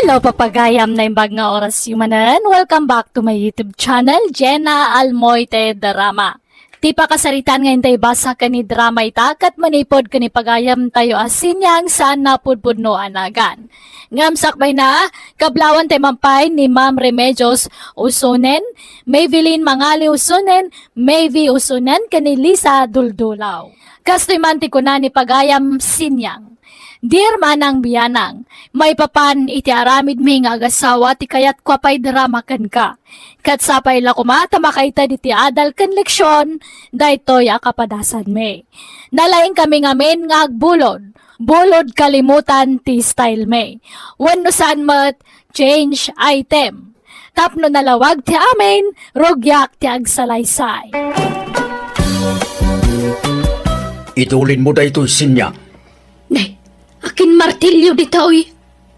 Hello, papagayam na imbag nga oras yumanan. Welcome back to my YouTube channel, Jenna Almoite Drama. Ti pa kasaritan ngayon tayo basa ka ni drama itakat manipod ka ni pagayam tayo asinyang saan napudpud no anagan. Ngamsakbay na, kablawan tayo mampay ni Ma'am Remedios Usunen, Maybelline Mangali Usunen, Mayvi Usunen, kani Lisa Duldulaw. Kastoy manti ko na ni pagayam sinyang. Dear manang biyanang, may papan iti aramid mi nga agasawa ti kayat kwa pay drama kan ka. Kat sapay la kumata makaita di ti adal kan leksyon, daytoy akapadasan me. Nalaing kami ngamin nga agbulod, bulod kalimutan ti style me. Wano saan mat change item. Tapno nalawag ti amin, rogyak ti agsalaysay. Itulin mo daytoy sinya. Nay, akin martilyo ditoy.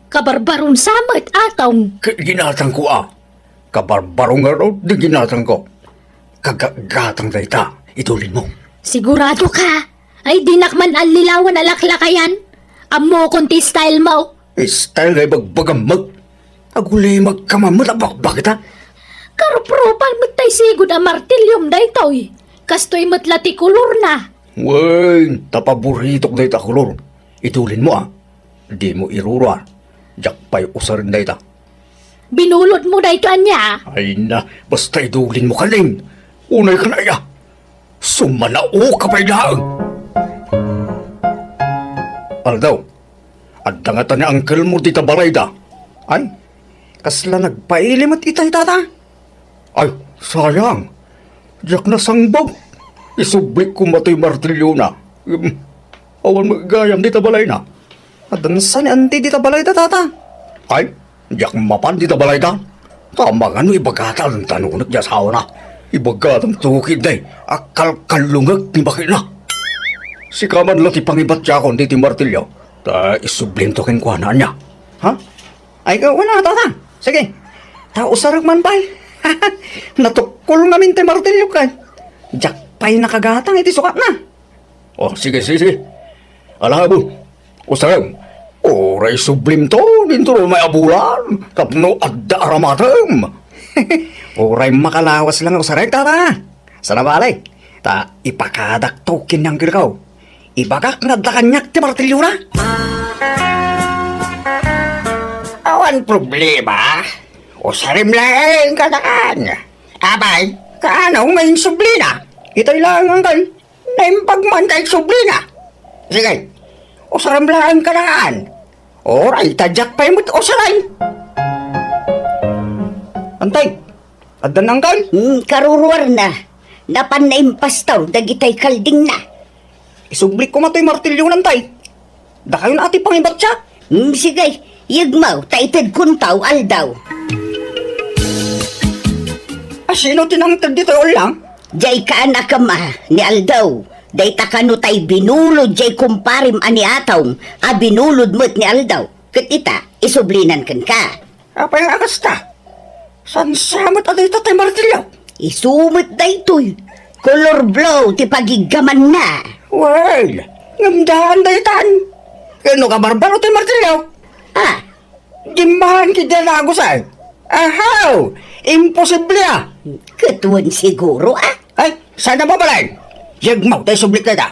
Kabarbaron samat atong. Ginatang ko Kabarbarong nga ro, di ginatang ko. Kagagatang dayta. Itulin mo. Sigurado ka? Ay dinakman alilawan alaklakayan. Amo konti style mo. Style ngay bagbagamag. Aguli magkamamulabak. Bakit ha? Karopropal matay sigod ang martilyom daytoy. Kastoy matlati kulor na. Wen, tapaburitok dayta kulor. Itulin mo Di mo irura. Jakpay usarin dayta. Binulod mo dayto anya. Ay na, basta idulin mo kaling. Unay ka na iya. Sumanao ka pa'y laang. Aldaw, adangatan niya angkel mo dita balayda. Ay, kasla nagpailim at itay tata. Ay, sayang. Diyak na sangbag. Isublik ko mato'y martilyo na. Awan magagayam dita balay na. Adansan ni anti dita balayda tata. Ay, diyak mapan dita balayda. Tama nga no, ibagatal ng tanunag niya sa na. Ibagatal ng tukid day. Akal kalungag ni bakit na. Si kaman lang ti pangibat siya akong diti martilyo. Ta isublim to ken kuhanan niya. Ha? Ay, wala tata. Sige. Tao sarag man pa'y. Natukol nga minte martilyo kay. Diyak pa'y nakagatang iti sukat na. Oh, sige. Alabo. Usarag. Oray sublim to. Dito may abulan. Tapno adda aramatam. Oray makalawas lang usarag tata. Sana balay. Ta ipakadak tokin ng kirkaw. Ibagak na dakanyak ti martilyo na. Awan problema. Usarim lang katakan. Abay, kaano ngayon sublina? Itay lang ang kan. Naimpagman kay sublina. Sige, usarim lang katakan. Oray, tadyak pa yung usaray. Antay, adan ang kan? Karuruar na. Napan na impastaw, dagitay kalding na. Isublik ko mato'y martilyo ng tay. Da kayo na ati pangibat siya. Sige, yagmaw, taitad kuntaw, aldaw. Sino tinangtad dito lang? Jay ka anak ma, ni aldaw. Day takano tay binulod jay kumparim ani ataw, binulod mo't ni aldaw. Kat ita, isublinan kan ka. Apa yung akasta? San samot at ito tayo martilyo? Isumot daytoy. Color blow, ti pagigaman na. Well, ngamdahan dahi tan. Kano ka barbaro tayo martilyo? Gimahan ki dyan ako sa'y. Ahaw! Imposible Katuan siguro Ay, sana mabalay. Yagmaw tayo sublik na da.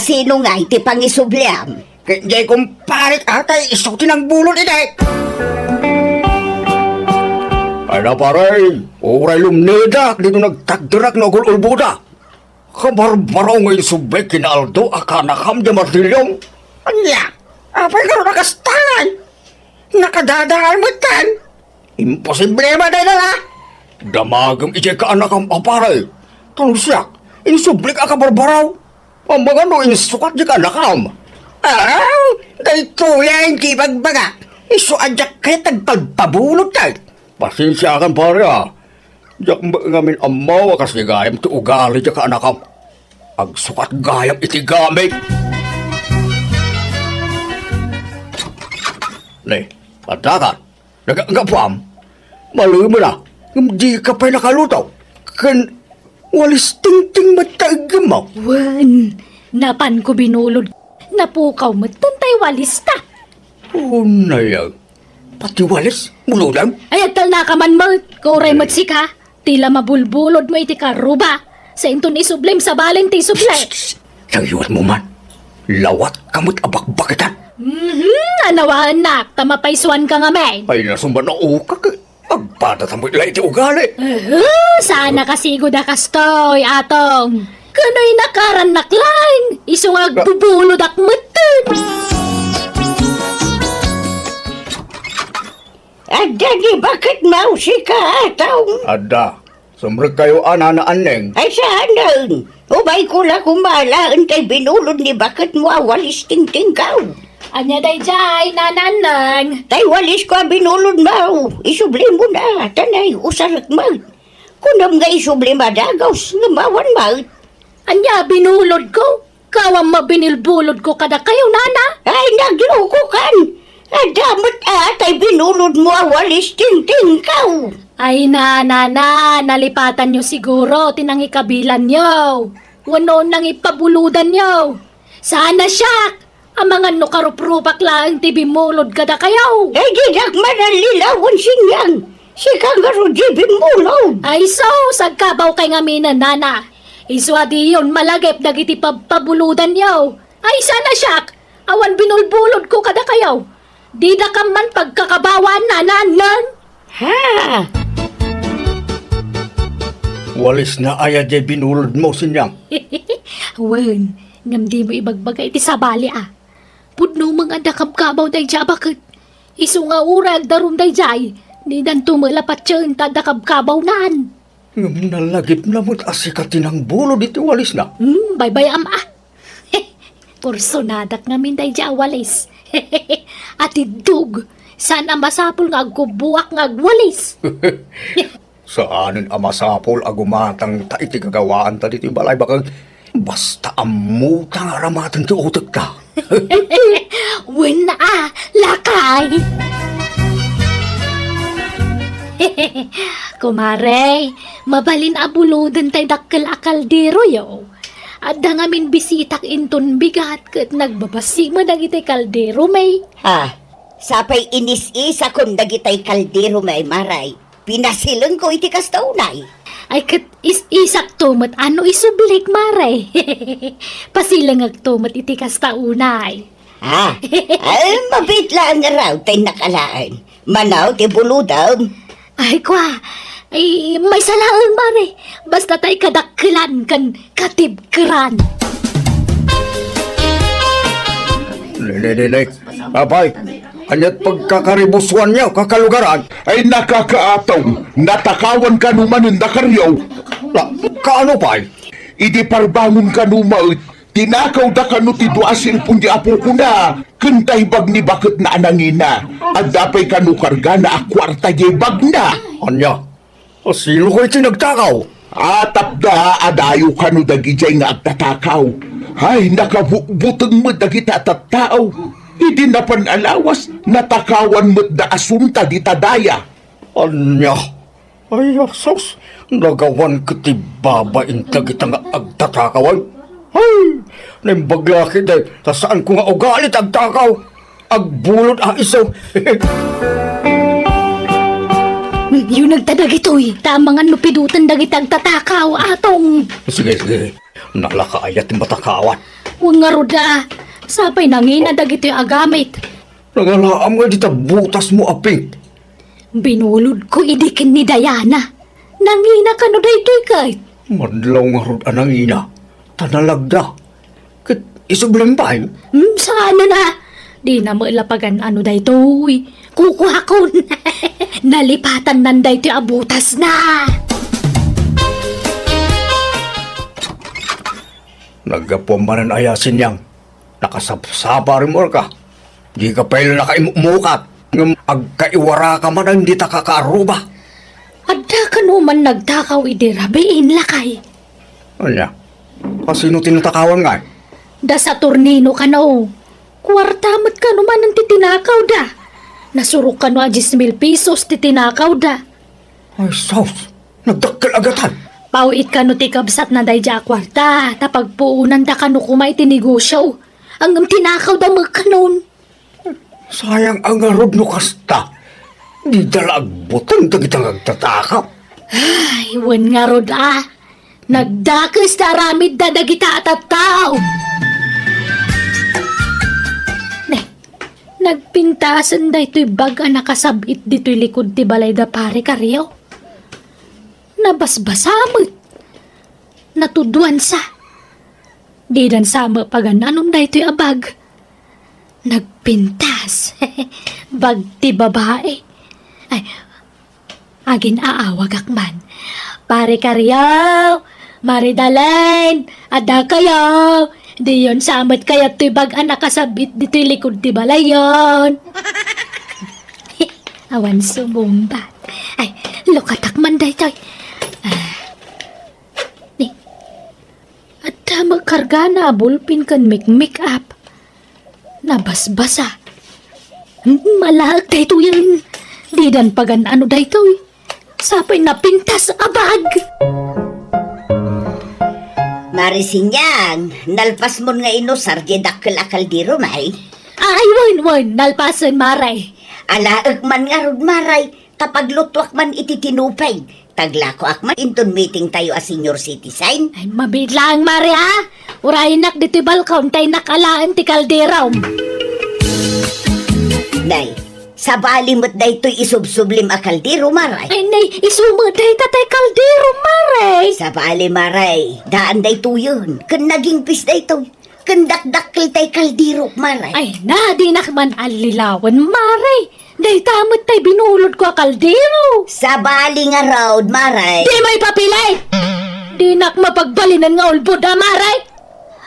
Sino nga iti pangisubliam? Kaya kung parik atay, isutin ang bulot ite. Ay na paray, oray lumnedak dito nagtagdirak na ulbuda. Kabarbaro ngayon sublik kina Aldo akanakam di martilyong. Anya, apay ka rin nakastangan. Nakadadaan mo tan. Imposible ba dahil na? Damagam iti ka anak ang paparay. Tanong siya, insublik ka barbaraw. Ang mga no, insukat di ka nakam. Dahito yan, di bagbaga. Isu adyak kaya tagpagpabulot tayo. Pasensya kan pare Diyak ngamin amaw kasi gayam ti ugali di ka anakam. Agsukat gayam iti gamit. Nay, patakan. Nagapam. Maluwi mo na. Hindi ka pa'y nakalutaw. Kan walis ting-ting matagam mo. Wan, napan ko binulod. Napukaw mo, tantay walis ta. Unayag. Pati walis, mululam. Ay, agtal na ka man mo. Kuray mo't si ka. Tila mabulbulod mo iti karuba. Sa inton isublim sa balin ti sublay. Sayuan mo man. Lawat kamot abakbakitan. Anawaan nak, tamapaiswan ka nga may. Ay nasumba na ukak. Agpada tamoy lang iti ugali. Sana kasigo da kastoy, atong. Kano'y nakaran naklang. Isong agbubulod akmatan. Adani, bakit mausi ka, Atong? Ada, sumrag kayo na aneng. Ay, saan? Ubay ko lang kumalaan kay binulod ni bakit mo awalis ting-ting ka. Anya day jay, nananang. Tay walis ko binulod mo. Isubli mo na. Tanay, usarak mo. Kunam nga isubli madagaws, ngamawan mo. Anya binulod ko. Kawang mabinilbulod ko kada kayo, nana. Ay, nagloko kan. Adamot atay binulod mo awalis ting-ting ka. Ay nalipatan nyo siguro, tinangi kabilan nyo. Wano nang ipabuludan nyo. Sana siya. Ang mga nukaruprupak lang tibimulod kada kayo. Ay, dinak manalilawan sinyang. Si kangaro di bimulod. Ay so, sagkabaw kay nga mina, nana. Iswadi yun malagip dagiti pabuludan nyo. Ay sana siya. Awan binulbulod ko kada kayo. Di na ka man pagkakabawan, nananang. Ha? Walis na aya di binulod mo sinyang. Wen, ngam di mo ibagbagay iti sabali ah. Pudno mga dakab-kabaw day dya bakit? Isu nga urag darum day jay. Di dan tumalapat siya tadakab-kabaw naan. Ngam nalagip na mo't asikatin ang bulod iti walis na. Bye-bye ama. Porsonadak ngamin day dya walis. Ati dug, sana masapol nga agkubuak nga agwalis. Saanin amasapol agumatang ta iti gagawaan ta diti balay bakag basta amutang aramatan ti utek ta. Wen na lakay. Kumare, mabalin abuludan tay dakkel akaldero yo. Adda ngamin bisitak inton bigat ket nagbabasi mo dagiti kaldero may. Ha? Sapay inis-isa kung dagitay kaldero may maray. Pinasilang ko iti kastaunay. Ay ket is-isak tumot ano isublik mare. Pasilang agtumot iti kastaunay. Ha? Ay, mabitlaan nga raw tay nakalaan. Manaw ti buludam. Ay kwa, ay may salaan mare. Basta tay kadakkelan kan katibkeran. Nene, abay, anyat pagkakaribuswan niya, kakalugaran. Ay nakakaataw, natakawan ka numan da karyaw. Kaano pa? Idi parbangon ka numaut, tinakaw da kanu ti duasil pundi apo ko na. Kentay bag ni bakit na anangina, at dapay kanu karga na akwarta jay bag na. Anya, sino ko iti nagtakaw? Atap da adayo kanu dagijay nga agtatakaw. Ay nakabutang mo dagita tattao. Idi na panalawas, natakawan mo da asunta di tadaya. Anya, ay asos, nagawan kiti babain tagita nga agtatakawan. Ay, naimbagla kita, saan ko nga ugalit agtakaw? Agbulod isaw. Yung nagtadag ito'y, tamang ano pidutan dagitag tatakaw, atong. Sige, nalakaayat yung matakawan. Huwag nga ruda, sapay nangina dagito'y agamit. Nagalaam nga dita butas mo aping. Binulod ko idikin ni Diana. Nangina ka no daytoy kay. Madlaw nga rod anang ina. Tanalagda. Kit isublang pa eh. Sana na. Di na mailapagan ano daytoy. Kukuha ko na. Nalipatan nan daytoy abutas na. Nagapumbanan ayasin yang. Nakasapsapa rin mo ka. Di ka pala nakaimukat. Ngam agkaiwara ka man ang di ta kakaaruba. Adda ka naman nagtakaw idirabiin lakay. Anya, kasino tinatakawan nga eh? Da sa tornino ka no. Kwartamot ka naman ang titinakaw da. Nasurok ka no a 10,000 pesos titinakaw da. Ay, sos. Nagdakkel agatan. Pauit ka no tikabsat na day ja kwarta. Tapagpuunan da ka no kumay tinegosyo. Ang tinakaw da magkanon. Sayang ang arod no kasta. Di dalagbutang dagitang agtatakap. Ay, wan nga rod Nagdakas na aramid na dagita at tao. Nagpintasan da ito'y baga nakasabit dito'y likod ti balay da pare karyaw. Nabasbasamot. Natuduan sa. Di dan sama pagananom da ito'y abag. Nagpintas. Bag ti babae. Ay, agin aawag akman. Pare karyaw, maridalain, ada kayaw. Di yon samat kaya to'y baga nakasabit dito'y likod ti balayon. Awan sumumbat. Ay, lukatakman da ito'y. At magkarga na bulpin kan make up. Nabasbasa. Malaag da ito yan. Di dan pagan ano da ito'y. Sapay napintas abag. Marisinyang, nalpas mo nga inosar di dakkel akaldiro, may. Ay, wan, nalpasan maray. Alaag man nga rod, maray, kapag lutwak man ititinupay. Taglako akman, inton meeting tayo as senior citizen. Ay, mabidlang mare Urayin nak dito balkon tay nakalaan ti kalderaw. Nay, sa balimot da ito'y isubsublim akaldiro, maray. Ay, nay, isumuday tatay kaldero, maray. Sa bali, maray, daan da ito yun. Kan naging pis da ito. Kan dakdakkel tay kaldiro, maray. Ay, na, di nakman alilawan, maray. Day tamot tay binulod ko kaldero. Sa bali nga road, maray. Di may papilay. Di nak mapagbalinan nga ulbod, maray.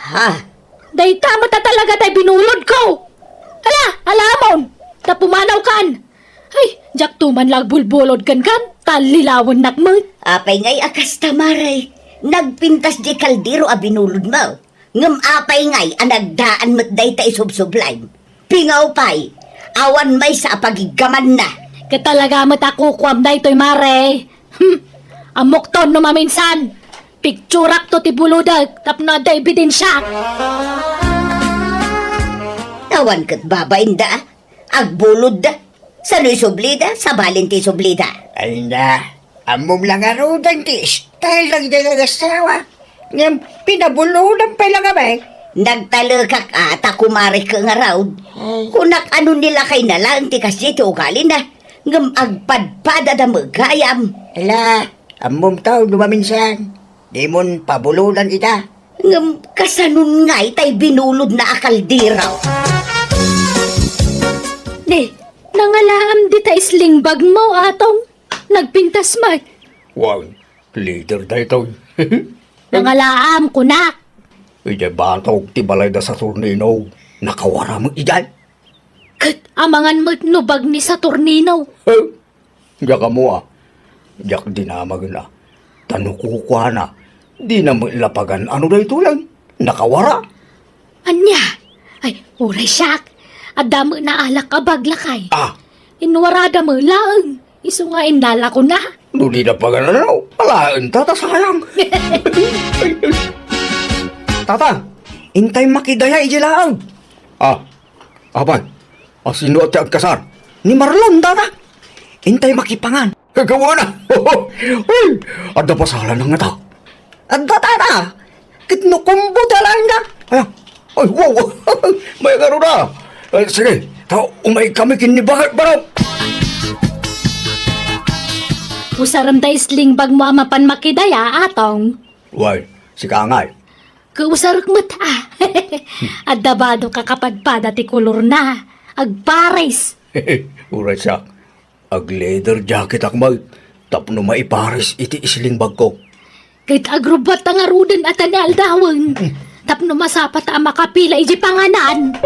Ha? Day tamot na talaga tay binulod ko. Alamon, tapumanaw kan. Ay, jak tuman lang bulbulod kan, talilawan nakmat. Apay ngay akas tamaray. Nagpintas di kaldiro a binulod mo. Ngam apay ngay anagdaan mo't day ta isubsublay. Pingaw pay, awan may sa pagigaman na. Katalaga matakukwam na ito'y mare. Amok ton no maminsan. Picturak to ti buludag, tapno da ebidensya. Awan kat babain da. Agbulod da. Sano'y sublida? Sa balinti sublida. Ay na, amom lang arudan tis. Dahil lang din ang asawa. Ngam, pinabuludan pa lang abay. Nagtalakak ata kumari ka nga raw. Kunak ano nila kay nalang ti kasi ti ugali na. Ngam agpadpada da magayam. Ala, amom tao dumaminsan. Di mon pabuludan ita. Ngam kasanun ngay tay binulod na akaldiraw. Ne, nangalaam di ta islingbag mo atong. Nagpintas mat. Wow, leader da ito. Nangalaam kunak. Ija batog ti balay da sa turnino. Nakawara mo iyan. Kat amangan mo't nubag ni sa tornino. Diyak ka mo Diyak dinamag na. Tanukukwa na. Di na mo ilapagan ano da ito lang. Nakawara. Anya? Ay, uray siyak. Adamo na alak abaglakay. Inwarada mo lang. Iso nga indala ko na. Duli na pa gana na. Palaan, tata sayang. Tata, intay makidaya ijilaan. Aban, sino at agkasar? Ni Marlon, tata. Intay makipangan. Gawa na. Uy, ada pasala na nga ta. Ada tata. Kitnukumbo talang na. Ay, wow. May garo na. Sige, umay kami kinibagat baraw. Usaram ta islingbag mo amapan makidaya atong. Why, si Kangay. Kausarok mo ta. Adabado kakapadpada ti kulor na. Agpares. Uray siya. Ag leather jacket akmay. Tapno maipares iti islingbag ko. Kahit agrubat ang arudan at ni aldawan. Tapno masapat ang makapila iji panganan.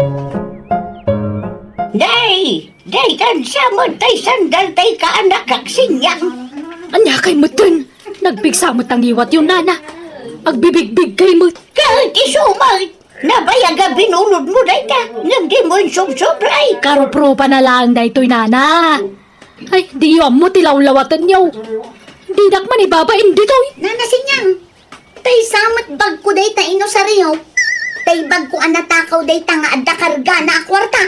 Day kan samod tay sandal tay kaanak kaksinyang. Anya kay mutun. Nagpigsa mo tang iwat yung nana. Agbibigbig kay mut. Kahit isumay, nabayaga binulod mo day ka. Ngam di mo yung sub-sublay. Karo-pro pa na lang da ito'y nana. Ay, di yun mo tilawlawatan niyo. Di dakman ibabain dito'y. Nanasinyang, tay samat bag ko day ta ino sa riyo. taybag ko anatakaw day tanga adda karga na akwarta.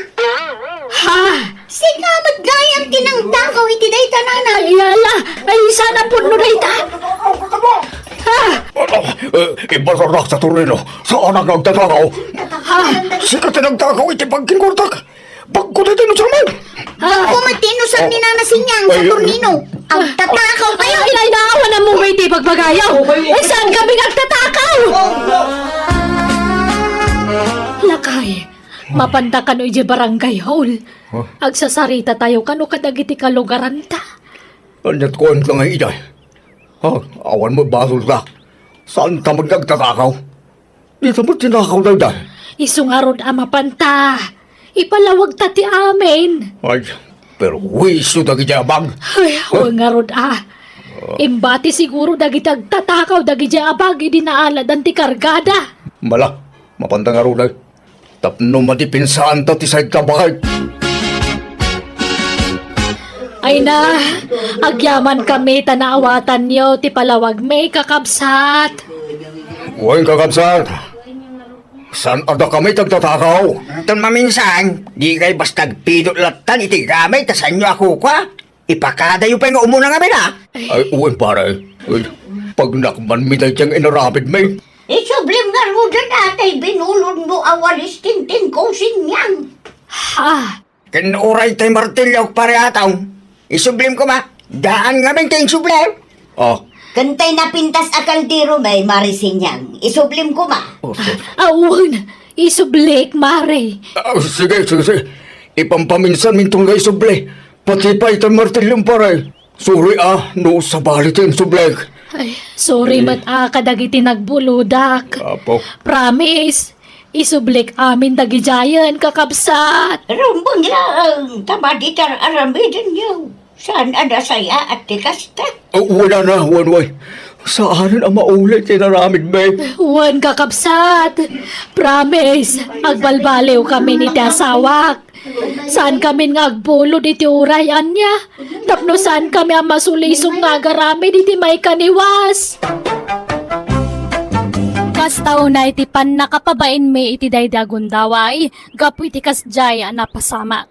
Ha? Sigamat gayam tinang takaw iti day tanana. Ay, ala! Ay, sana po no dayta! Ha? Ibararak sa Torino. Saan ang nagtatakaw? Ha? Sikat na nagtakaw iti pagkinkurtak. Pagko na tinusaman. Ako matino sa ni Nana Sinyang sa Tornino. Ang tatakaw kayo. Ay, naawa na mo ba iti pagbagayaw? Ay, saan kami nagtatakaw? Lakay, mapanda ka no iji barangay hall. Agsasarita tayo kano kadagiti kalugaran ta. Anyat ko ang langay iday. Awan mo basol ka. Saan ka magnagtatakaw? Di sa mo tinakaw na iday. Isungarod ama panta. Ipalawag ta ti amin. Ay, pero wiso na gijabang. Ay, hungarod Imbati siguro dagiti agtatakaw dagiti abag idi naalad ang ti kargada. Mala, mapantang arunay. Tapno matipinsan ta ti sayad kabakay. Ay na, agyaman kami tanaawatan niyo ti palawag may kakabsat. Huwag kakabsat. Saan ada kami tagtatakaw? Anton maminsan, di kay basta pidulatan iti gamay tasan nyo ako kwa. Ipakada yung pa nga umuna nga na. Ay, uwan pare. Ay, pag nakman mitay tiyang inarapid may. Isublim nga rudan atay binulod mo awalis tintin ko sinyang. Ha? Kinuray tayo martilyo pare ataw. Isublim ko ma. Daan nga may tayong sublim. Kantay na pintas akaldiro may marisinyang. Isublim ko ma. Awan, isublik, mare. Sige. Ipampaminsan mintong nga isuble. Pati pa itang martilyong pare. Sorry no sa balit yung sublek. Ay, sorry mat kadagiti nagbuludak. Apo. Promise, isublik amin dagijayan kakabsat. Rumbang lang. Tamaditar aramidin niyo. Saan ada saya at tikasta? Wala na, Wanway. Saan ang maulit tinaramid may? Wan kakabsat. Promise, agbalbaliw kami ni Tiasawak. Saan kami nga agbulod iti urayan niya? Tapno saan kami ang masulisong nga garami iti may kaniwas? Kastaw na iti pan nakapabain may iti daydagon daway, gapu iti kasjay napasamak.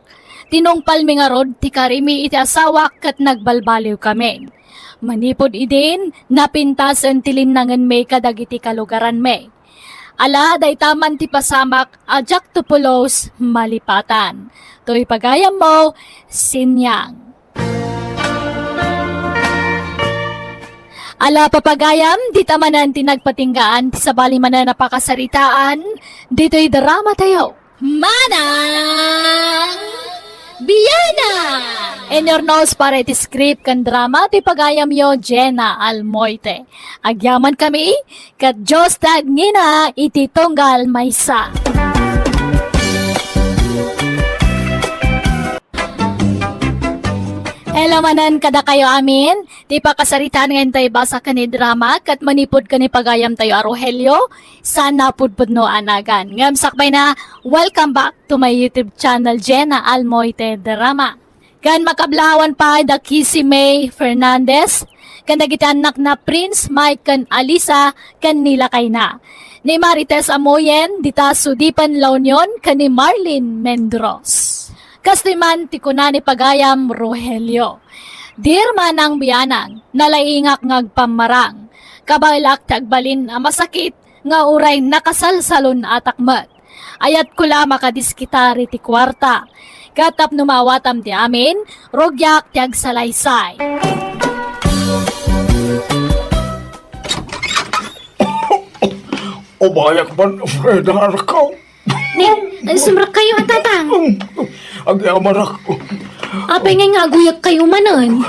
Tinongpal mi nga rod, ti karimi iti asawak kat nagbalbaliw kami. Manipod idin, napintas ang tilinangan may kadagiti kalugaran may. Ala, day taman ti pasamak, ajak tupulos, malipatan. To'y pagayam mo, sinyang. Ala papagayam, di tamanan tinagpatinggaan, ti sabali man na napakasaritaan, dito'y drama tayo. Manang! Biyana! In your nose para iti script kan drama ti pagayam yo Jenna Almoite. Agyaman kami kat Diyos tagnina iti tunggal maysa. Hello manan kada kayo amin. Ti pakasaritaan ngayon tayo basa ka ni drama kat manipod ka ni pagayam tayo Arohelio. Sana pudpud no anagan. Ngam sakbay na welcome back to my YouTube channel Jenna Almoite Drama. Kan makablawan pa da Kissy May Fernandez. Kan anak na Prince Mike kan Alisa kan nila kay na. Ni Marites Amoyen dita sudipan launyon kan ni Marlene Mendros. Kastiman ti kunani pagayam Rogelio. Dir manang biyanang, nalaingak ngagpamarang. Kabailak tagbalin a masakit, nga uray nakasalsalon atakmat. Ayat kula makadiskitari ti kwarta. Katap numawatam ti amin, rogyak ti agsalaysay. Umayak man, Fred, harakaw. Ni, sumrak kayo at tatang. Ang yaman ako. Apay nga guyak kayo manon.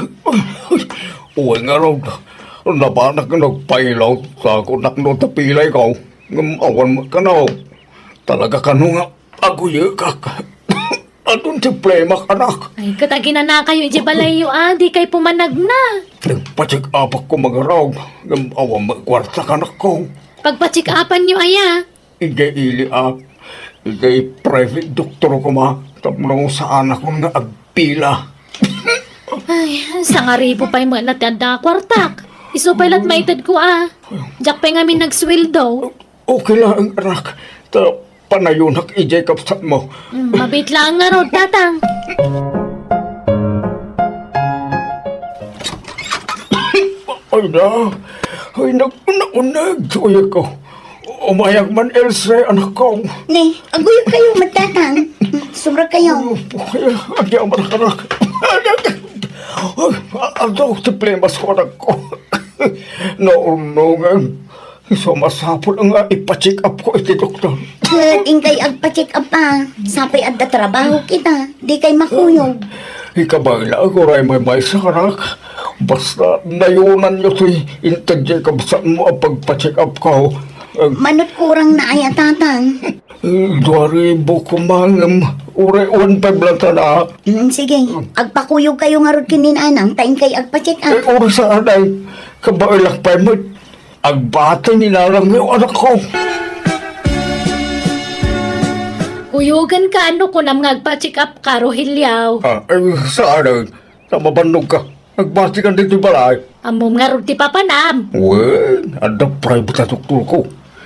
Uy nga raw, nabanak na nagpailaw sa ako nakno tapilay ko. Awan mo ka na. Talaga ka nung aguya ka. Atong si Plemak, anak. Ay, katagina na kayo, Ijibalayo, di kay pumanag na. Nagpatsik apak ko mga raw. Awan magkwarta ka na ko. Pagpatsikapan niyo, aya. Hindi ili Hindi private doktor ko ma. Tapno sa anak ko nga agpila. Ay, sa nga ripo pa'y mga natanda kwartak. Iso pa'y lat maitad ko, Diyak pa'y ngamin nagsweldo. Okay lang, anak. Ta panayunak ijay kapsat mo. Mabit lang nga rod, tatang. Ay na, ay nag-unag, tuya ko. Umayag man, Else, anak ko. Ni, aguyo kayo magtatang. Sobra kayo. Ay, agya man anak. Ay, adaw, tiplemas ko anak ko. Naunungan. Sumasapol ang ipacheck up ko iti doktor. Kat ingkay agpa-check up pa. Sapay adda trabaho kita. Di kay makuyog. Ikabala ko ray may sa anak. Basta nayunan nyo to'y intadya kabsaan mo ang pagpacheck up ko. Manot kurang na ay tatang. Duwari ko mangam. Uray 1.5 lang tana. Sige, agpakuyog kayo nga rod kinin anang. Taing kay agpa-check Eh, up. oras sa anay. Kabailak pa mo. Agbata nilalang yung anak ko. Kuyugan ka ano ko nam ngagpa-check up ka, Rogelio. Ay, sa anay. Namabanog ka. Nagbati ka dito balay. Amom nga rod ti papanam. Well, ada private na doktor ko.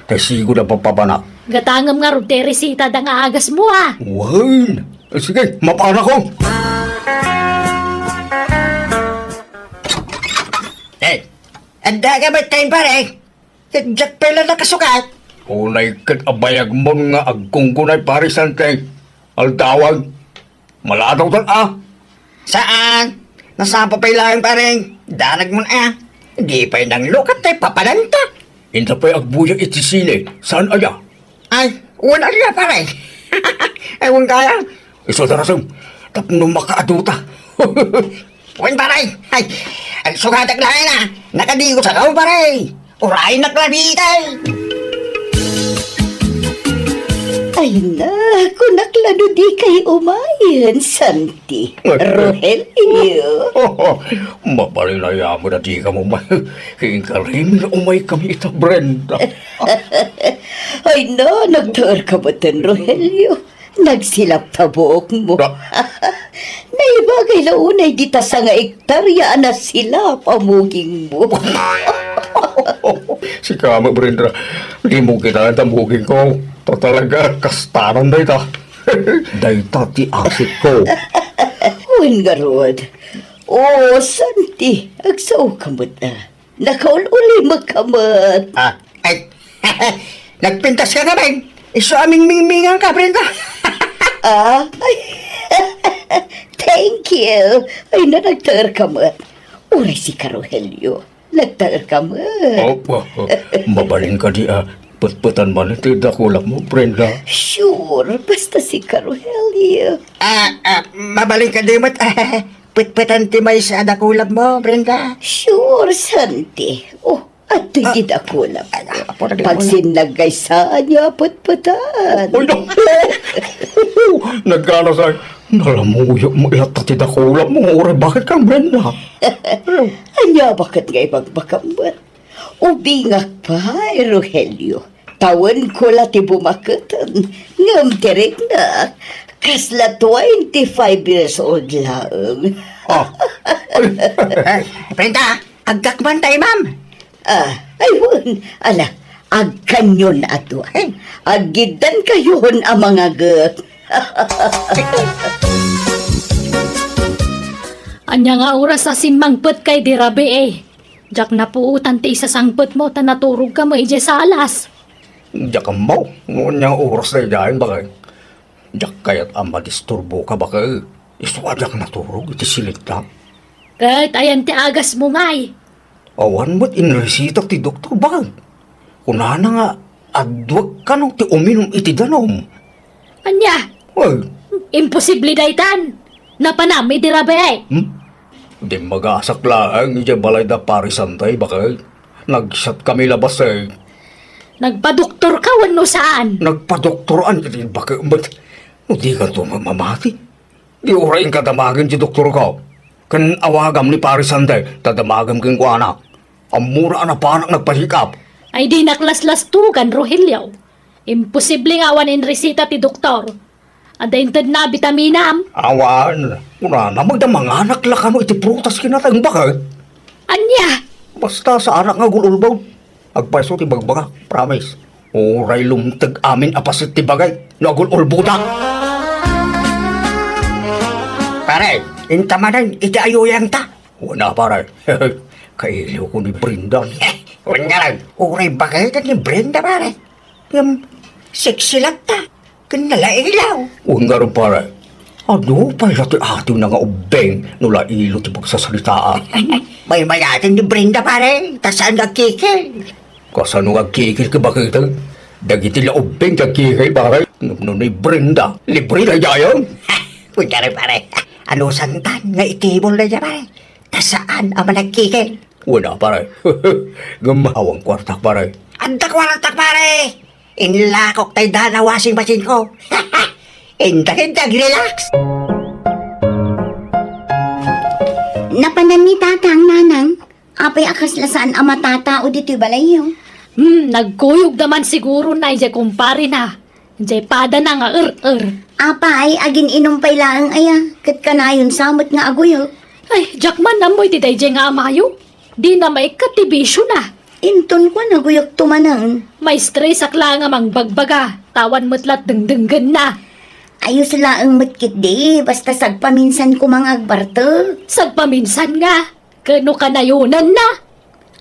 Kaya sigo na papabana. Gatangam nga rod ti resita da nga agas mo ah. Well, sige, mapana ko. Eh, anda ka ba tayo pare? Jack pala nakasukat. Unay kat abayag mo nga agkungkunay parisante. Altawag. Maladaw tan Saan? Nasapa pa ilang pareng. Darag mo na. Di pa nang lukat tayo papalanta. Inta pa'y agbuyang itisine. Saan aya? Ay, wala na pare. Ewan kaya. Iso darasang. Tapno makaaduta. Wen pare. Ay, ang sukatak lang na. Nakadigo sa kao pare. Uray na klabitay. Ay na, kunaklano di kay umayan, Santi. Rogelio. Mapalinaya mo na di ka mo ba? Hingkarim na umay kami ita, Brenda. Ay na, nagtaar ka ba tan, Rogelio? Nagsilap ta buok mo. Naibagay na unay dita sa nga ektarya na sila pamuging mo. Si kama, Brenda. Di mo kita tamugin ko. Talaga, kastanan na ita. Dayta ti asit ko. Uwan nga rod. Oh, Santi, agsaw ka mo na. Nakaul-uli magkamat. Ay, nagpintas ka naman. Iso aming mingmingan ka, Brenda. Ay, thank you. Ay, na nagtaar ka mo. Uray si Rogelio. Nagtaar ka mo. Opo, mabalin ka di Putputan man ito dakulak mo, Brenda. Sure, basta si Rogelio. Mabalik ka di mo't. Putputan ti may sa dakulab mo, Brenda. Sure, Santi. Oh, at tigid ako lang. Pag sinagay sa niya, putputan. Uy, no! Nagkana sa nalamuyo mo ilatati dakulak mo. Oray, bakit kang Brenda? Anya, bakit nga ibang bakambat? Ubingak pa, Rogelio. Tawan ko lati bumakatan. Ngam tirik na. Kasla 25 years old lang. Ay, Brenda, agkakman tayo, ma'am. Ayun. Ala, agkanyon ato. Agidan kayon ang mga gak. Anya nga oras sa simangpot kay dirabe eh. Jak na puutan ti isa sangpot mo ta naturog ka mo ije sa alas. Diyak ang mo. Noon niyang oras na idahin bakay. Diyak kaya't ang madisturbo ka bakay. Iswadyak naturog iti silita. Kahit ayan ti agas mo ngay. Awan mo't inresita ti doktor bakay. Kunana nga adwag ka nung ti uminom iti danom. Anya, Ay, imposible daytan. Napanami dirabe eh. di mag-asak lang iti balay da parisantay bakay. Nagsat kami labas eh. Nagpadoktor ka wano saan. Nagpadoktoran iti bakay. Ba't di ka to mamamati? Di orayin ka damagin ti doktor ko. Kan awagam ni parisantay, tadamagam king kuana. Amura na panak nagpasikap. Ay di naklaslas-tugan, Rogelio. Imposible nga awan in resita ti doktor. Adaintad na bitaminam. Awan, una na magdamanganak la kano iti prutas kinatang bakay. Anya, Basta sa anak nga gululbaw. Agpaiso ti bagbaga, promise. Oray lumtag amin apasit ti bagay. Nagul ulbuta. Pare, intamanan, iti ayuyang ta. Wala pare. Kailiw ko ni Brenda. Wala lang, uray bagay ka ni Brenda, pare. Yung sexy lang ta. Kanala ilaw. Wala rin pare. Ano pa ati na nga ubeng nula ilo ti pagsasalitaan. May mayatin ni Brenda, pare. Tasaan nagkikil. Kasano nga kikil ka bakit? Dagiti la ubeng ka kikil pare. Nung ni Brenda. Libre na yayon. Wala rin, pare. Ano santan nga itibol na niya, pare. Tasaan ang nagkikil. Wala pare. Gamawang kwartak pare. Antak walatak, pare. Inlakok tayo na washing machine ko. Indag, relax. Napanan ni tata ang nanang. Apay akas lasaan ang matata o dito'y balayo. Nagkuyog naman siguro na ijay kumpare na. Ijay pada na nga Apay, agin inumpay laang aya. Kat kanayon samot nga aguyo. Ay, Jackman namoy ti ijay nga amayo. Di na may katibisyo na. Inton ko naguyok tumanang. May stress akla nga mang bagbaga. Tawan mo't dengdenggan na. Ayos laang matkit di. Basta sagpaminsan ko mga agbarto. Sagpaminsan nga. Kano kanayunan na.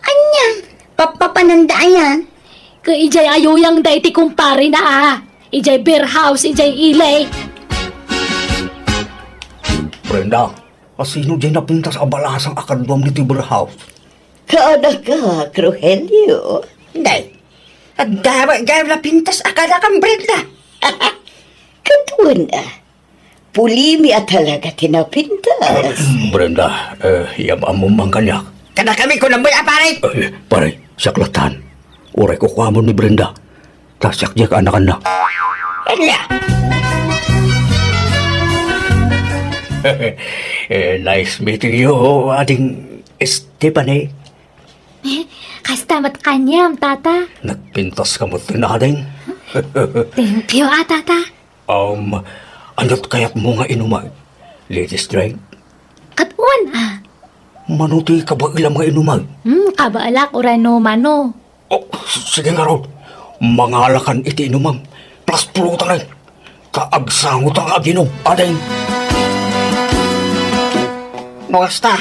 Anya, papapananda aya. Ka ijay ayuyang day ti kumpare na Ijay beer house, ijay ilay. Brenda, asino dyan napunta sa abalasang akadwam ni Tibur House? Kaada ka, Cruhelio. Hindi. At dapat na pintas akala kang Brenda. Katuan Pulimi at talaga tinapintas. Brenda, yaman mo mang kanyak. Kana kami ko namoy, pare. Pare, saklatan. Uray ko kuha mo ni Brenda. Tasyak diya ka anak na. Kanya. Nice meeting you, ading Stephanie. Kastamat kanyam, tata. Nagpintas ka mo tinading. Thank you, tata. Anot kaya't mo nga inumay? Ladies drink? Katuan, Manuti ka ba ilang mga inumay? Kabaalak urano mano. Oh, sige nga raw. Mangalakan iti inumang. Plus pulutan ay. Kaagsangot ang aginom. Ading. Basta,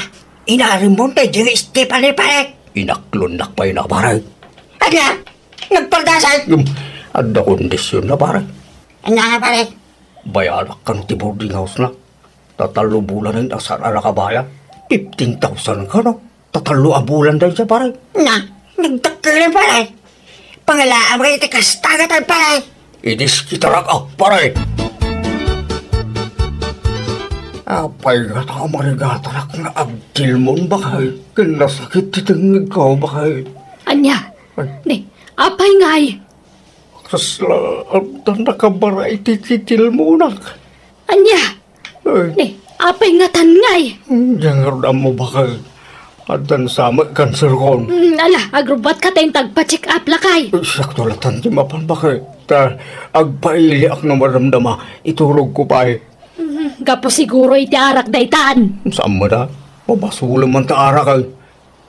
inarim mo tayo dyan Stephanie, pare. Inaklonak pa yun na pare. Anya, nagpardasal. Ada kondisyon na pare. Anya nga, pare. Bayarak ka ng boarding house na. Tatalo bulan ang asar ala kabaya. 15,000 ka no. Tatalo a bulan dahil siya pare. Na, nagtakilan, pare. Pangalaan kayo iti kastagatan, pare. Idis kita rak pare. Apay ka ta marigatarak na agtil mo bakay. Kinasakit titangig ka bakay. Anya, ni, apay ngay. Kasla, ang nakabara itititil mo na. Anya, Ay, ni, apay nga tangay. jangar na mo bakay. Adan sama cancer kon. Ala, agrubat ka tayong tagpa-check up lakay. Sakto latan di mapan bakay. Ta, agpaili ak na maramdama. Iturog ko pa eh. Gapo siguro iti arak daytaan. Saan mo na? Mabasulam man taara kay.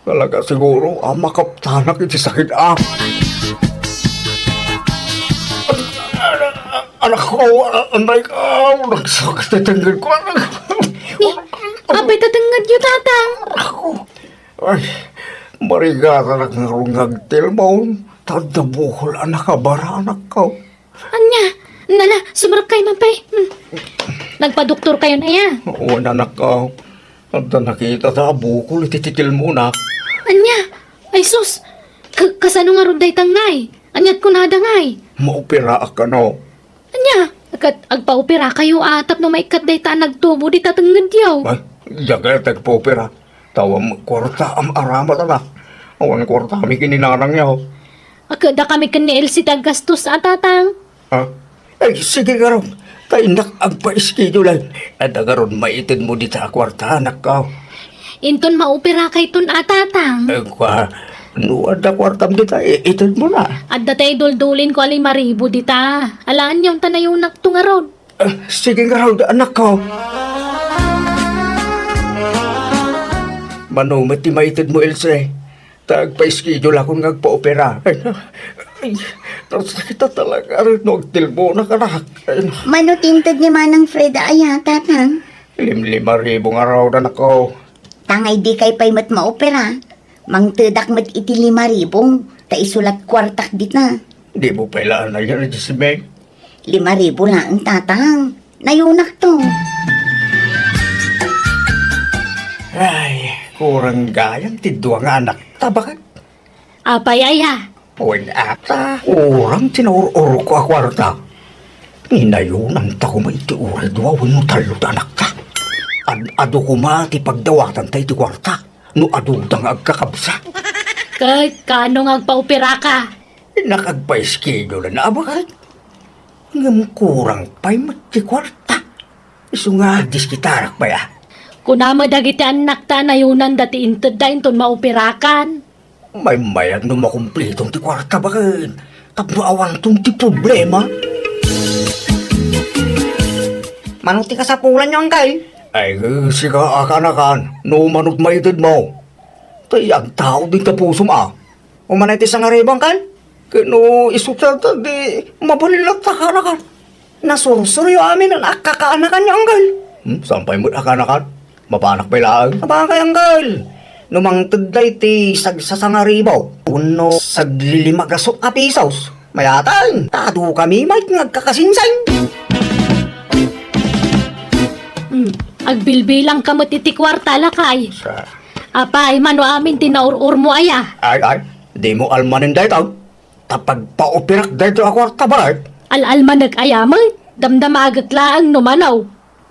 Talaga siguro, makaptanak iti sakit Anak ko, anay ka, nagsakit tanggal ko. Apay tatangad yu tatang. Ako, ay, marigata na nga rungagtil mo. Tadabuhol, anak ka, bara anak ko. Anya, nala, sumarap kayo man pay. Nagpa-doktor kayo na ya. Oo, anak ka. At nakita sa bukol, ititikil mo na. Anya, ay sus, kasano nga ron day tangay. Anyat ko nada ngay. Maupira ka no. Anya, agpa-opera kayo atap no maikat daytaan nagtubo di tatangad yaw. Ay, jaga tagpopera. Tawang kwarta am aramat na. Awan kwarta kami kininarang niya. Agada kami kanil si tagastos atatang. Ha? Ay, sige ka ron. Kainak ang pa-schedule. At agaron maitid mo dito sa kwarta, anak ka. Inton maopera kay ton atatang. Eh, nuwad na kwartam dito, itid mo na. At datay duldulin ko alay maribo dita. Alaan yung tanayunak tungaron. Sige nga ron, anak ko. Manumit ti maitid mo, Ilse. Tagpa-schedule akong nagpa-opera. Ay, Kita talaga rin nagtilbo na kanak. Manutintad ni Manang Freda aya, tatang. 5,000 nga raw na ako. Tangay di kay pay mat maopera. Mang tedak mat iti 5,000, ta isulat kwartak dit na. Di mo pailaan na yan, Jisbeng. 5,000 lang ang tatang. Nayunak to. Ay, kurang gayang tidwa nga anak. Tabakan. Apay aya. Uwin ata. Urang tinuro-uro ko akwarta. Inayunan ta ko maiti uray duwawin mo talod anak ta. Ado ko mati pagdawatan tayo ti kwarta. No adudang agkakabsa. Kahit kano nga agpaopera ka. Nakagpa-schedule na abakan. Ngam kurang pa'y mati kwarta. Iso nga diskitarak pa ya. Kunama dagiti anak ta nayunan dati inted da inton maoperakan. May mayag no makumplitong ti kwarta bakan. Tapno awan tong ti problema. Manuti ka sa pulan nyo, Uncle. Ay, siga akanakan. No manot maitid mo. Tay ang tao din ka puso ma. Umanay ti sa nga ribo, Uncle. Kano isutada di mabalilat akanakan. Nasursuryo amin ang akakaanakan niya, Uncle. Sampay mo akanakan. Mapanak pa ilaan. Abakay, Uncle. Numang tudlay ti sagsasangaribaw. Uno saglilimagasok a pisos. Mayatan. Tado kami may ngagkakasinsay. Agbilbilang kamot iti kwarta lakay. Sa... Apay, mano amin tinaur-ur mo aya. Ay, di mo almanin dahito. Tapag paupirak dahito ako tabarat. Al-alman nag-ayamay. Damdamagak laang numanaw.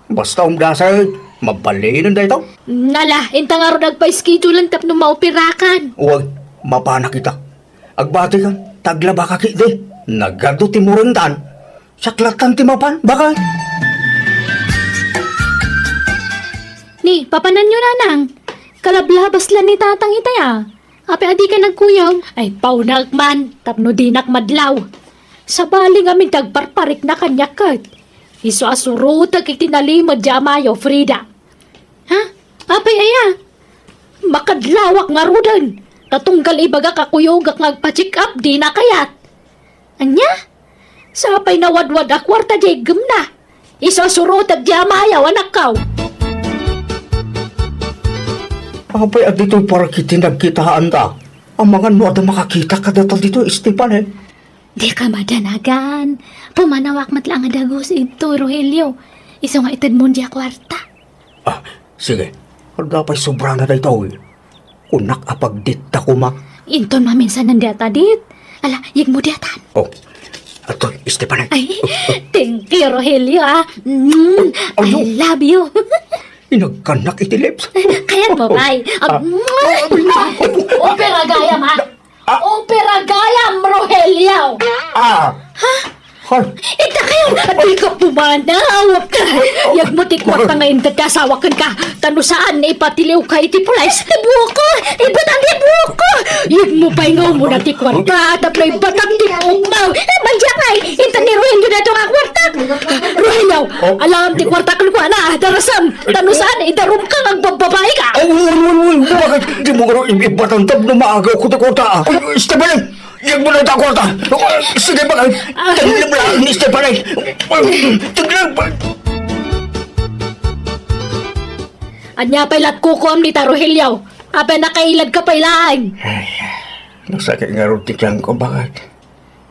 Basta umdasay, mabalinan dahito. Nala, intang araw nagpa-schedule ang tapno maoperakan. Huwag, mapana kita. Agbati ka, taglaba ka kiti. Nagado ti murindan. Saklatan ti mapan, bakal. Ni, papanan nyo nanang. Kalablabas lang ni tatang itaya. Ape adi ka nagkuyaw. Ay, paunak man. Tapno dinak madlaw. Sa bali nga min tagparparik na kanyakat. Iso asurutag ikitinalimod jamayo, Frida. Ha? Ape aya. Makadlawak nga rudan. Katunggal ibaga kakuyogak ngagpa-check up, di na kayat. Anya? Sapay na wadwad akwarta jay na. Iso asurutag jamayo, anak kaw. Apay at dito'y para kiti nagkitaan ta. Ang mga nuwada makakita ka dito dito, Esteban eh. Di ka madanagan. Pumanawak matlang nga dagos ito, Rogelio. Iso nga itad mo di kwarta. Ah, sige. Dapat sobra na dito eh. Unak apagdita ko ma. Inton maminsan ng data dit. Ala, yig mo datan. Oh, ato, Esteban eh. Ay, thank you, Rogelio, ah. I love you. Inagkanak iti lips. Kaya mo, bay. Opera gayam, ha? Opera gayam, Rogelio. Ah! Hay! Ita kayo, adoy ka pumanaw ka. Yag mo tikwat na ngayon tatasawakan ka. Tano saan ipatiliw ka iti pulais. Buko, ibatang di buko. Yag mo pa ingaw mo na tikwat ka. Tapno ibatang di bumaw. Mandiyak ay, ita ni Ruhin yun na itong akwartak. Ruhin alam tikwat ka ko na. Darasam, tano saan idarum ka ng bababae ka. Ay, bakit di mo karo ibatantab na maagaw ko ta. Esteban eh! Yang mo na ta kwarta! Sige ba kayo? Taglim lang ni Esteban eh! Taglim! Anya pa'y latkukom ni Tarohilyaw. Apa nakailad ka pa'y laang. Ay, nasakit nga ruti kyan ko, bakit?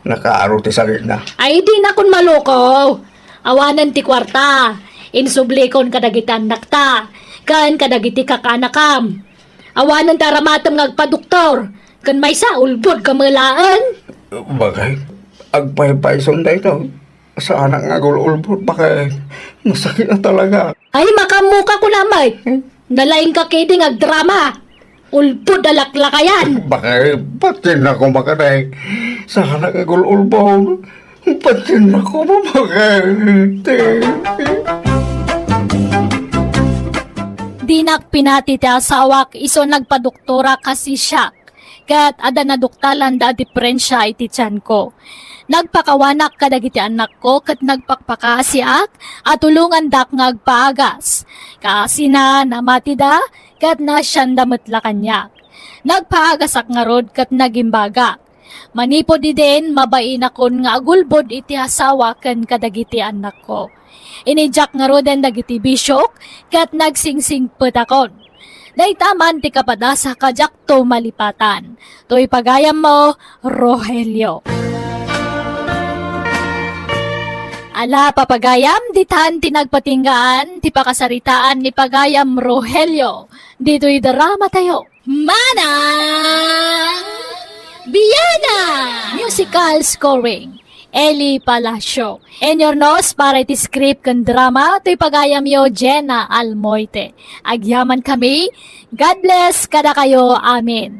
Nakaaruti sa na. Ay di na kun maluko. Awanan ti kwarta. Insublikon kadagitan nakta. Kan kadagiti kakanakam. Awanan taramatam ngagpaduktor. Kan may sa ulbod kamalaan. Bakit? Agpay-pay sunday to. Sa anak nga gululbot, bakit? Masakit na talaga. Ay makamuka ko namay. Nalaing ka kiding agdrama. Ulbod alaklakayan. Bakit? Patin ako makaday. Sa anak nga gululbot. Patin ako bakit? Dinak pinati ti asawak iso nagpadoktora kasi siya. Kat ada na duktalan da diferensya iti tiyan ko. Nagpakawanak kadagiti anak ko kat nagpakpakasiak at tulungan dak ngagpaagas. Kasi na namati da kat na siyang damatla kanyak. Nagpaagas ak nga rod kat nagimbaga. Manipod di din, mabain akon nga agulbod iti asawa ken kadagiti anak ko. Inijak nga roden dagiti bisyok, kat nagsingsing petakon. Daitaman ti kapadasa kajak to malipatan. To'y pagayam mo, Rogelio. Ala papagayam, ditan tinagpatinggaan, ti pakasaritaan ni pagayam Rogelio. Dito'y drama tayo. Manang Biyana! Musical scoring. Eli Palacio. En your nose para iti script kan drama, to'y pagayam yo Jenna Almoite. Agyaman kami. God bless kada kayo. Amen.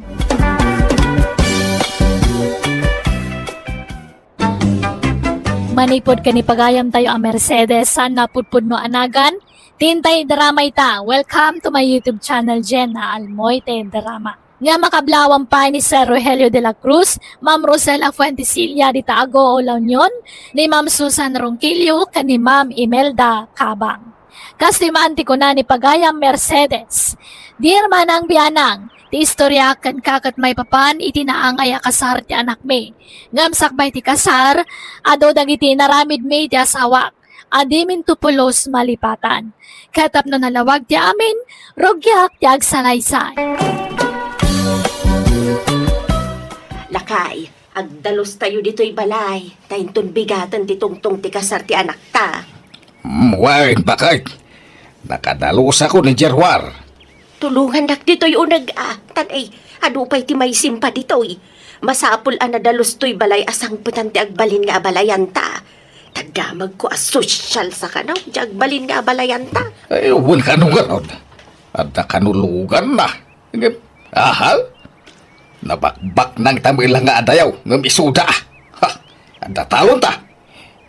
Manipod ka ni pagayam tayo ang Mercedes sa napudpud no anagan. Tintay drama ita. Welcome to my YouTube channel, Jenna Almoite Drama. Nga makablawang pa ni Sir Rogelio de la Cruz, Ma'am Rosela Fuentesilla di Taago, La Union, ni Ma'am Susan Ronquillo, ni Ma'am Imelda Cabang. Kasimanti ko na ni pagayam Mercedes. Dear Manang Bianang, ti istorya kan kakat may papan iti naangaya kasar ti anak me. Ngam sakbay ti kasar, ado dagiti naramid me ti asawak. Adimin tupulos malipatan. Katap no nalawag ti amin, rogyak ti agsalaysay. Lakay, agdalos tayo dito'y balay. Tayintun bigatan ti tungtong ti kasar ti anak ta. Muwain bakit? Nakadalos ako ni Jerwar. Tulungan dak dito'y unag tanay, adupay ti may simpa dito'y. Masapul anadalos to'y balay asang putan ti agbalin nga abalayan ta. Tagdamag ko as social sa kanaw, di agbalin nga abalayan ta. Ay, huwag ka nung ganon. At nakanulugan na. Aha? Nabakbak ng tamilang nga adayaw ng isuda. Ha? Anda talon ta.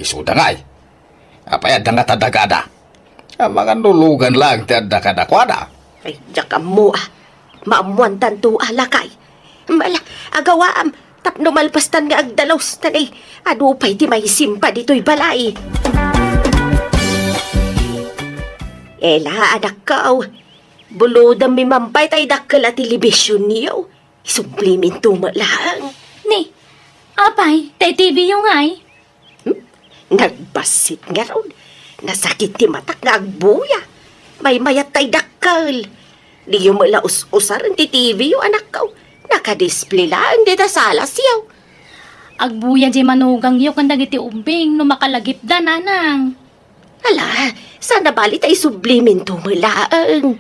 Isuda nga ay. Apay adda nga tadagada. Ang mga nulugan lang ti adda kadakwada. Ay, jakam mo Maamuan tanto lakay. Mala, agawaam. Tapno malpastan nga agdalos. Tanay, adupay ti may simpa dito'y balay. Ela, anak ka, bulodang mimampay tay dakkel at telebisyon niyo. Sublimin tumalang. Ni, apay, tay TV yung ay. Nagbasit nga ron. Nasakit ti matak nga agbuya. May mayat tay dakkel. Di yung malaus-usar ti TV yung anak ka. Nakadisplay lang di ta salas yaw. Agbuya di manugang yung kandag iti umbing no makalagip da nanang. Ala, sana bali tay sublimin tumalang.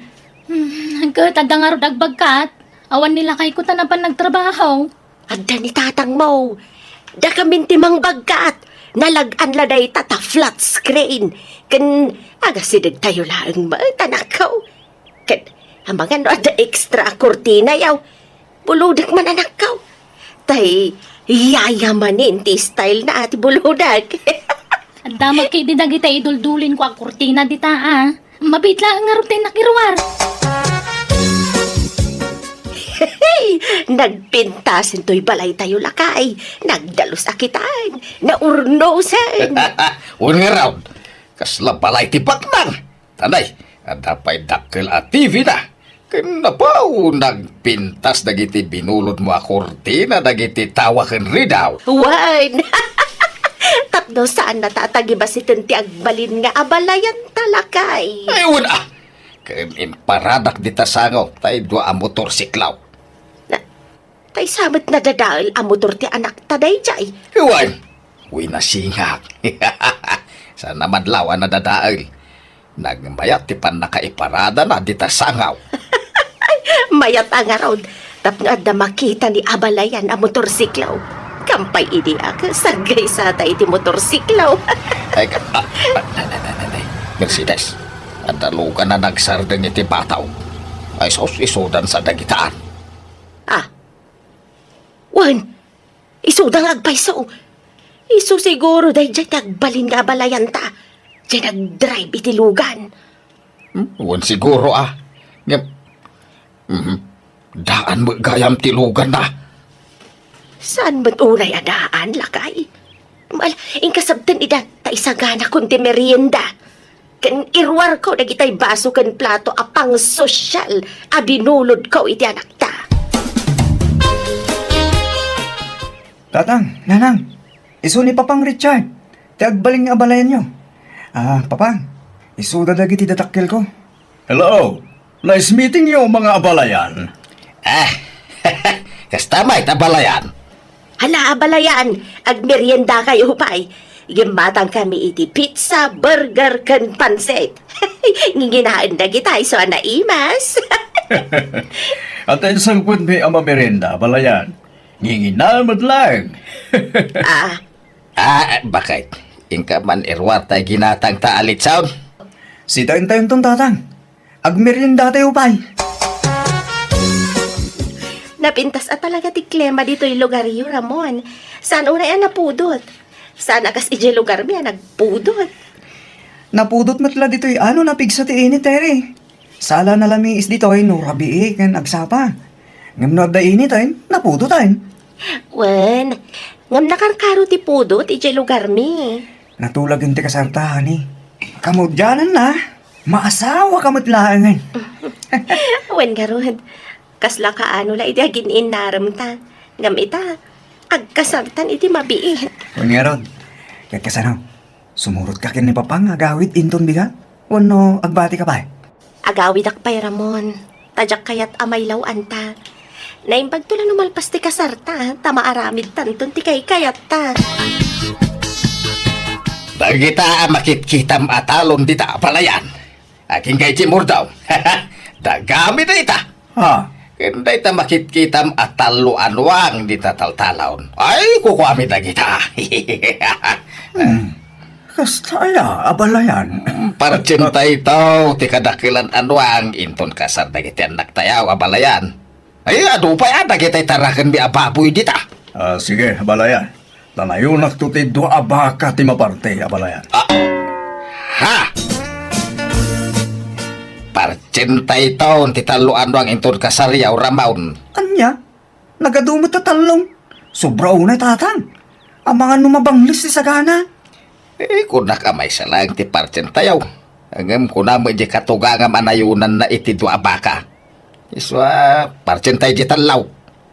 Hanggat nga ro dagbagkat, awan nila kay ko tanapan nagtrabaho. Adda ni tatang mo. Da kamin timang bagkat. Nalagan laday tata flat screen. Kan agasidag tayo lang tanakaw. Kan amang ano ada extra kurtina yaw. Buludak man anakaw. Tay yayamanin ti style na ati buludak. At damag kay didag ita iduldulin ko ang kurtina dita Mabitla nga rutin nakirwar. Hey, nagpintasin to'y balay tayo lakay. Nagdalos akitan. Naurnosan. Huwag nga raw. Kasla balay ti baknang. Tanay, adapay dakkel at TV na. Kanapaw, nagpintas dagiti binulod mo a kortina dagiti tawakan ridaw. Wan. Tapno saan natatagibasitin ti agbalin nga abalayan talakay. Ayun Kanin paradak di tasangaw, tay dua a motorsiklaw. Tay samet na dadaal ang motor ti anak taday jay. Iwan, uy nasingak. Sa namadlaw na dadaal. Nagmayat ti pan nakaiparada na di tasangaw. Mayat ang araw. Tapno adda makita ni abalayan ang motorsiklaw. Kampay idi sagay sa tay ti motorsiklaw. Ay, nanay, Mercedes. Ang dalugan na nagsardeng iti bataw. Ay isudan sa dagitaan. Wan, isudang agpayso. Isu siguro dahil dyan nagbalin nga balayan ta. Dyan nag-drive iti lugan. Wan siguro Daan mo gayam tilugan na. Saan ba't unay adaan, lakay? Ingkasabtan idan, ta isagana kundi merienda. Kan irwar ko, nagitay baso kan plato, apang sosyal, abinulod ko iti anak ta. Tatang, nanang, iso ni Papang Richard. Ti agbaling nga abalayan nyo. Papang, iso dadagi ti datakkel ko. Hello! Nice meeting you, mga abalayan. Kastamay, tabalayan. Hala, abalayan. Agmerienda kayo pa'y. Gimatang kami iti pizza, burger, kan pansit. Nginginaan na kita, so na imas. At ay sangpun may ama merenda, abalayan. Nginginamad lang. Bakit? Ingka man irwar tayo ginatang taalit sound. Si tayo-tayo tong tatang. Agmerienda tayo pa'y. Napintas at talaga ti Klema dito yung lugar yun, Ramon. Saan una yan napudot? Saan akas ije lugar miya nagpudot? Napudot matla dito ano napigsa ti init tere. Sala na lami is dito ay nurabi kan agsapa. Ngam no da init ay napudot ay. Wen, ngam nakarkaro ti pudot ije lugar mi. Natulag yung ti kasartahan eh. Kamudyanan na. Maasawa kamutlaangan. Wen garod, kasla ka ano la iti agin inaram ta. Ngam ita, agkasartan iti mabiit. Kunyarod, kaya kasano, sumurot ka kin ni Papang agawit inton biga? Wano agbati ka pa eh? Agawid akpay Ramon, tadyak kayat amay lawan ta. Naimbag to lang numalpas ti kasarta, tama aramid tanton ti kay kayat ta. Dagita makitkitam atalon dita palayan. Aking kay Timur daw. Dagami na ita. Ha? Kanda ita makitkitam atalo anwang dita taltalon. Ay, kukuami dagita. Kastaya, abalayan. Parcinta ito, ti kadakilan anwang inton kasar dagiti anak tayaw abalayan. Ay, adu pa yan, dagiti tarakan bi ababoy dita. Sige, abalayan. Tanayunak to ti dua abaka ti maparte, abalayan. Ha! Parcinta ito, ti talo anwang inton kasaryaw ramaun. Anya? Nagadumot na talong. Sobra unay tatang. Ang mga numabanglis ti sagana. Kunak amay sa lang ti parcinta yaw. Angam kunamo di katugangam anayunan na iti dua abaka. Iswa, parcinta di talaw.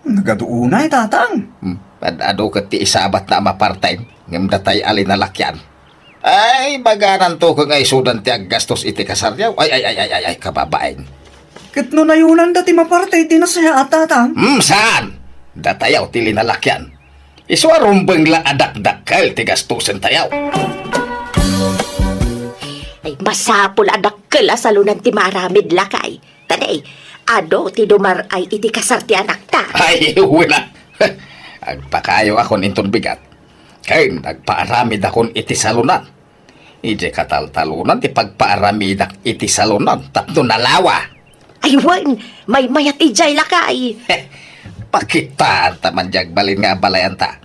Nagaduunay tatang. Padado ka ti isabat na mapartay. Ngam datay alin na lakyan. Ay, baganan to kung ay sudan ti aggastos iti kasaryaw. Ay, kababain. Kat no nayunan dati maparte di na saya at tatang. Saan? Datayaw ti linalakyan. Iswa rumbeng la adakdakkel ti gastusin tayaw. Ay, masapul adakkel asalunan ti maramid lakay. Tanay, ado ti dumar ay iti kasar ti anak ta. Ay, wala. Agpakayo akon inton bigat. Kay nagpaaramid akon iti salunan. Ije kataltalunan ti pagpaaramidak iti salunan tapno nalawa. Ay, wan, may mayat ijay lakay. Pakitaan taman balin nga balayan ta.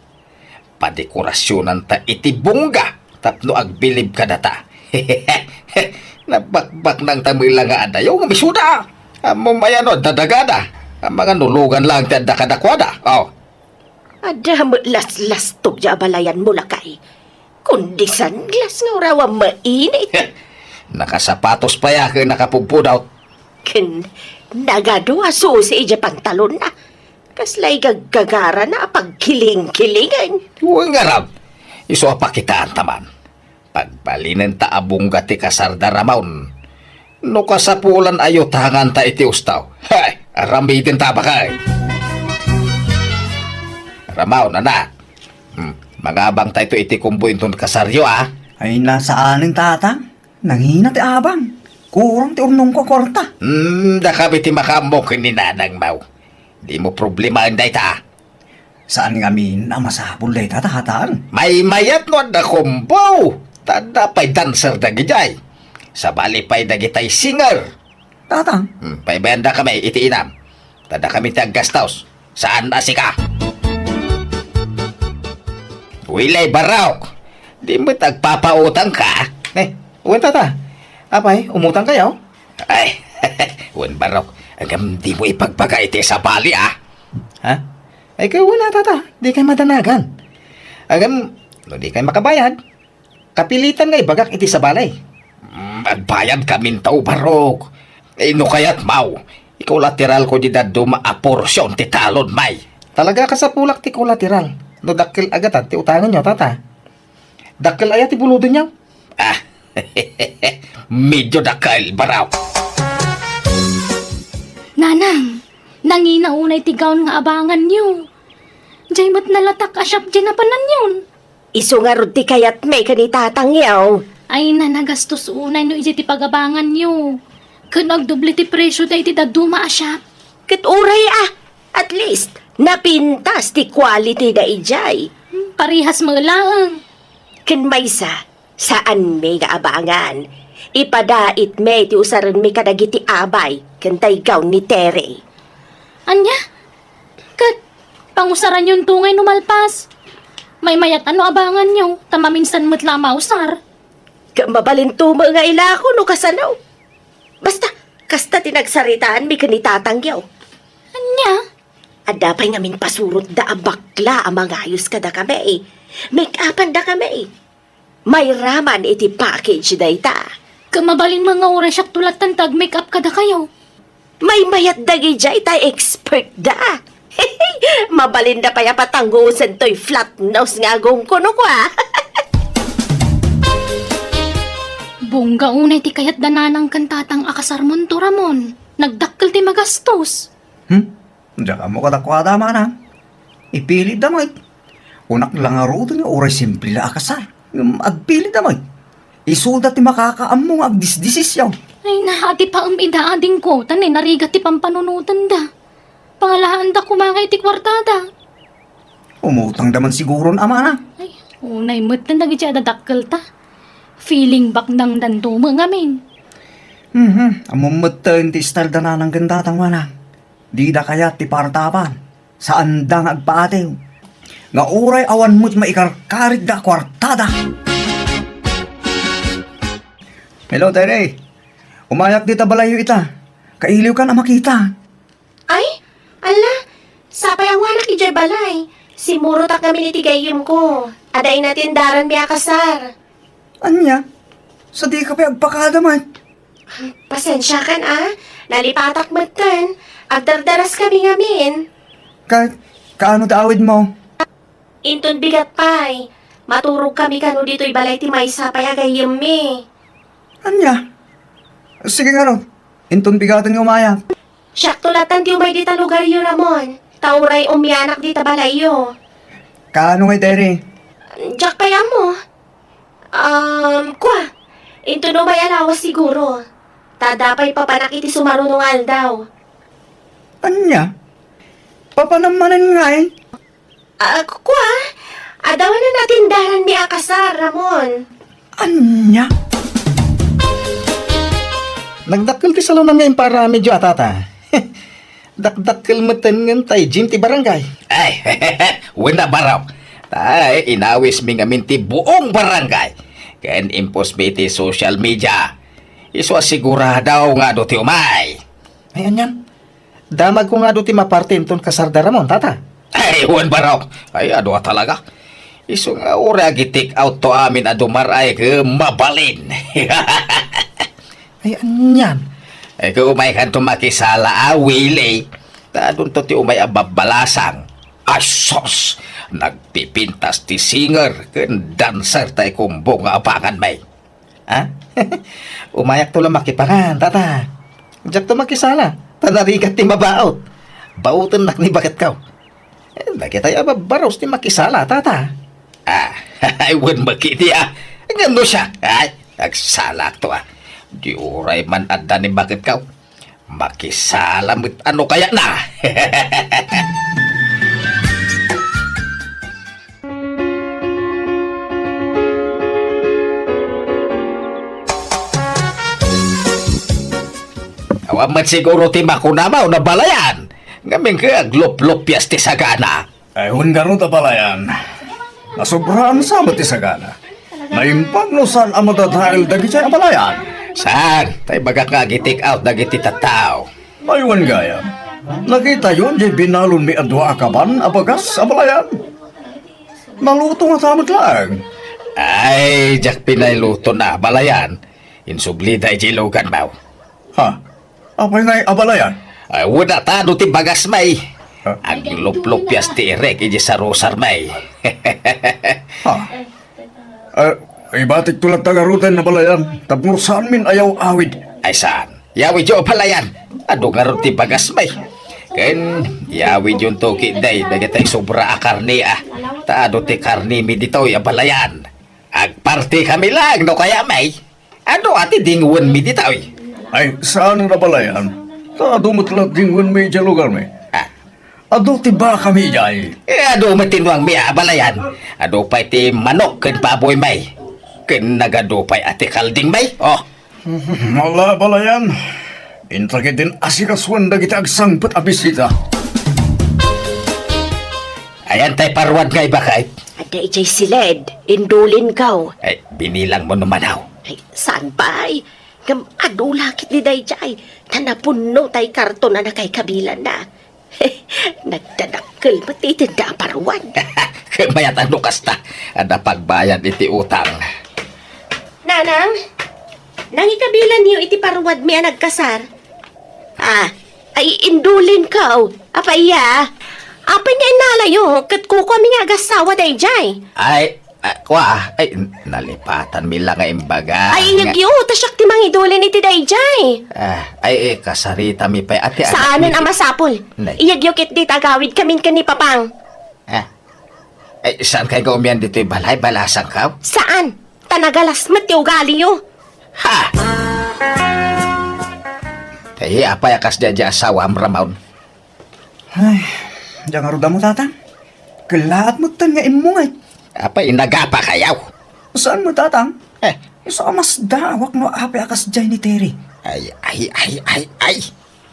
Padekorasyonan ta iti bungga tapno agbilib ka data. Nabakbak ng tamila nga adayo nga misuda. Among mayanod dadagada. Ang mga nulugan lang ti adakadakwada. Oh. Ada mo las tog ja balayan mo lakay. Kundi sanglas nga rawa mainit. Nakasapatos pa ya kaya nakapugpudaw. Ken nagado aso si ija pantalon na. Kaslay gaggagara na pagkiling-kilingan. Huwag nga rab. Iso pakitaan taman. Pagbalinin ta abungga ti kasarda ramaun. No kasapulan ayo tangan ta iti ustaw. Hay, aramidin ta ba kay? Ramaun, anak. Magabang tayo iti kumbuin ton kasaryo, Ay nasaan ang tatang? Nangina ti abang. Kurang ti urnong ko korta. Dakabi ti makamok ni nanang mau. Di mo problema ang dayta. Saan nga min ang masapul day tatang? May mayat no da kumbo. Tada pa'y dancer da gijay. Sa bali pa'y dagitay singer. Tatang? Pa'y benda kami iti inam. Tada kami ti aggastaos. Saan na si ka? Wilay Barok, di mo tagpapautang ka? Uwan tata. Apay, umutang kayo? Ay, Wan Barok, agam di mo ipagpaga iti sa bali, Ha? Ay kayo wala tata. Di kayo madanagan. Agam, no di kayo makabayad. Kapilitan nga ibagak iti sa balay. Magbayad kamin tao, Barok. No kaya't mau, ikaw lateral ko di dado maaporsyon ti talon, may. Talaga ka sa pulak ti kolateral. No dakil agatan ti utangan nyo, tata. Dakil ayat ti buludon nyo. Ah, medyo dakil, baraw. Nanang, nanginaunay tigaon nga abangan niyo. Diyay mo't nalatak asyap dyan na panan yun. Iso nga rod ti kayat may kanitatang yaw. Ay na nagastos unay no iti ti pagabangan niyo. Kanagdoble ti presyo da iti daduma asyap. Kat uray at least, napintas ti quality da ijay. Parihas mo lang. Ken maysa, saan may gaabangan? Ipadait may ti usaran may kadagiti abay, ken taygaw ni Tere. Anya? Kat, pangusaran yung tungay numalpas. May mayat ano abangan niyo, tamaminsan mo't lang mausar. Mabalinto mo nga ilako no kasanaw. Basta, kasta tinagsaritaan may kanitatangyaw. Anya? Adapay ngamin pasurot da ang bakla ang mga ayos ka da kami. Make-upan da kami. May raman iti package da ita. Kamabalin mga oras siyak tulad tag make up kada kayo. May mayat dagi jay ta expert da. Mabalin da pa ya patanggusan to'y flat nose nga gong kuno ko Bongga unay ti kayat dananang kantatang akasarmon to Ramon. Nagdakkel ti magastos. Diyan mo kadakwada manang. Ipilit damay. Unak lang nga roto nga oray simple la akasar. Agpilit damay. Isulda ti makakaam mo nga agdisdisis yaw. Ay nahati pa idaading ko. Tanay narigat ti pampanunutan da. Pangalahan da kumangay ti kwartada. Umutang daman siguro na ama na. Ay, unay mo't na nagitsya dadakkel ta. Feeling back ng dandumo ngamin. Amumatan ti style da na ng gandatang manang. Di da kaya ti partapan. Saan da nga agpaatew. Nga uray awan mo't maikarkarit da kwartada. Hello, Tere. Umayak di tabalayo ita. Kailiw ka na makita. Ay, ala, sapay ang wanak ijay balay. Simuro tak kami ni tigayim ko. Aday natin daran biya kasar. Anya? Sa di ka pa agpakadaman. Pasensya kan nalipatak matan. Agdardaras kami ngamin. Kaano daawid mo? Inton bigat pay. Maturog kami kano dito'y balay ti may sapay agayim mi. Anya? Sige nga ron. Inton bigatan nga umayak. Siyak tulatan ti umay dita lugar yun, Ramon. Tauray umyanak dita balay yo. Kaano ngay, Tere? Jack paya mo. Kwa. Inton umay alawas siguro. Tadapay papanak iti sumarunong aldaw. Anya? Papanamanan nga eh. Kwa. Adawan na natin daran mi akasar, Ramon. Anya? Nagdakil ti salunan ngayon para medyo atata. Dakdakil matan ng tay Jim ti barangay. Ay, wala baraw. Tay, inawis mi ngamin ti buong barangay. Ken impos mi ti social media. Iso asiguradaw nga do ti umay. Ay, anyan. Damag ko nga do ti mapartin ton kasarda Ramon, tata. Ay, wan baraw. Ay, ado talaga. Iso nga ura gitik out to amin adumaray ke mabalin. Ay, anyan. Ay, kung umay kan tumakisala, Willie. Tadun to ti umay ababalasang. Asos! Nagpipintas ti singer, ken dancer tay kumbong nga apangan may. Ha? Umayak to lang makipangan, tata. Diyak to makisala. Tanarigat ti mabaot. Bautan nak ni bakit kaw. Nakita ay ababaros ti makisala, tata. Ay, wan makiti Gano siya? Ay, nagsalak to Di uray man adda ni bakit kaw. Makisalamit ano kaya na? Awan man siguro ti makunamaw na balayan. Ngamin ka aglop-lopyas ti sagana. Ay, hunggaro ta pala yan. Nasobrahan sa ti sagana. Naimpag no saan ang madadahil dagi siya abalayan. Saan? Tay baga nga gitik out dagiti tataw. Aywan gaya. Nakita yun, di binalon mi adwa akaban, abagas, abalayan. Naluto nga tamat lang. Ay, jak pinayluto na balayan. Insublida ijilogan maw. Ha? Apay nga'y abalayan? Ay, wala tano ti bagas may. Ang luplupyas ti Erek, iji sa Rosar may. Ibatik tulat tagarutan na balayan. Tapos saan min ayaw awid. Ay saan? Yawi jo palayan. Ado nga ron ti bagas may. Ken yawi yung toki day. Dagatay sobra a karni ah. Taado ti karni mi ditoy a balayan. Agparti kami lang no kaya may. Ano ati dingwan mi ditoy? Ay, saan na balayan? Taado matlat dingwan may dyan lugar may. Ah, Ado ti ba kami jay? ado matinwang mi a balayan. Ado pa ti manok ken baboy may. Ken nagado pa ati kalding may. Oh. Mala balayan. Intrakitin asikaswan na kita agsangpat abisita. Ayan tay parwad nga ibakay. Ada ijay siled, indulin kaw. Ay, binilang mo naman aw. Ay, saan ba ay? Ngam adulakit ni Dayjay. Tanapuno tay karton na nakay kabilan na. Nagdadakkel matitinda parwan. Mayat ano kasta. Ada pagbayad iti utang. Nanang, nangikabilan niyo iti parwad mi nagkasar. Ay indulin kaw. Apaya. Apay nga inalayo, kat kuko mi nga agasawa Dayjay. Ay, nalipatan mi lang nga imbaga. Ay, nagyo, tasyak ti mang idulin iti Dayjay. Kasarita mi pa ati. Saanan ang masapol? Nay. Iyagyo kit di tagawid kamin kani papang. Ay, saan kayo gaumian dito balay balasang ka? Saan? Tanagalas mati ugali yo. Ha! Ay, apay akas dya asawa am ramaon. Ay, diyan nga roda mo, tata. Kalaat mo tan nga imungay. Apay, inagapa kayaw. Saan mo, tatang? Eh, Isa mas dawak no api akas dyan ni Terry. ay.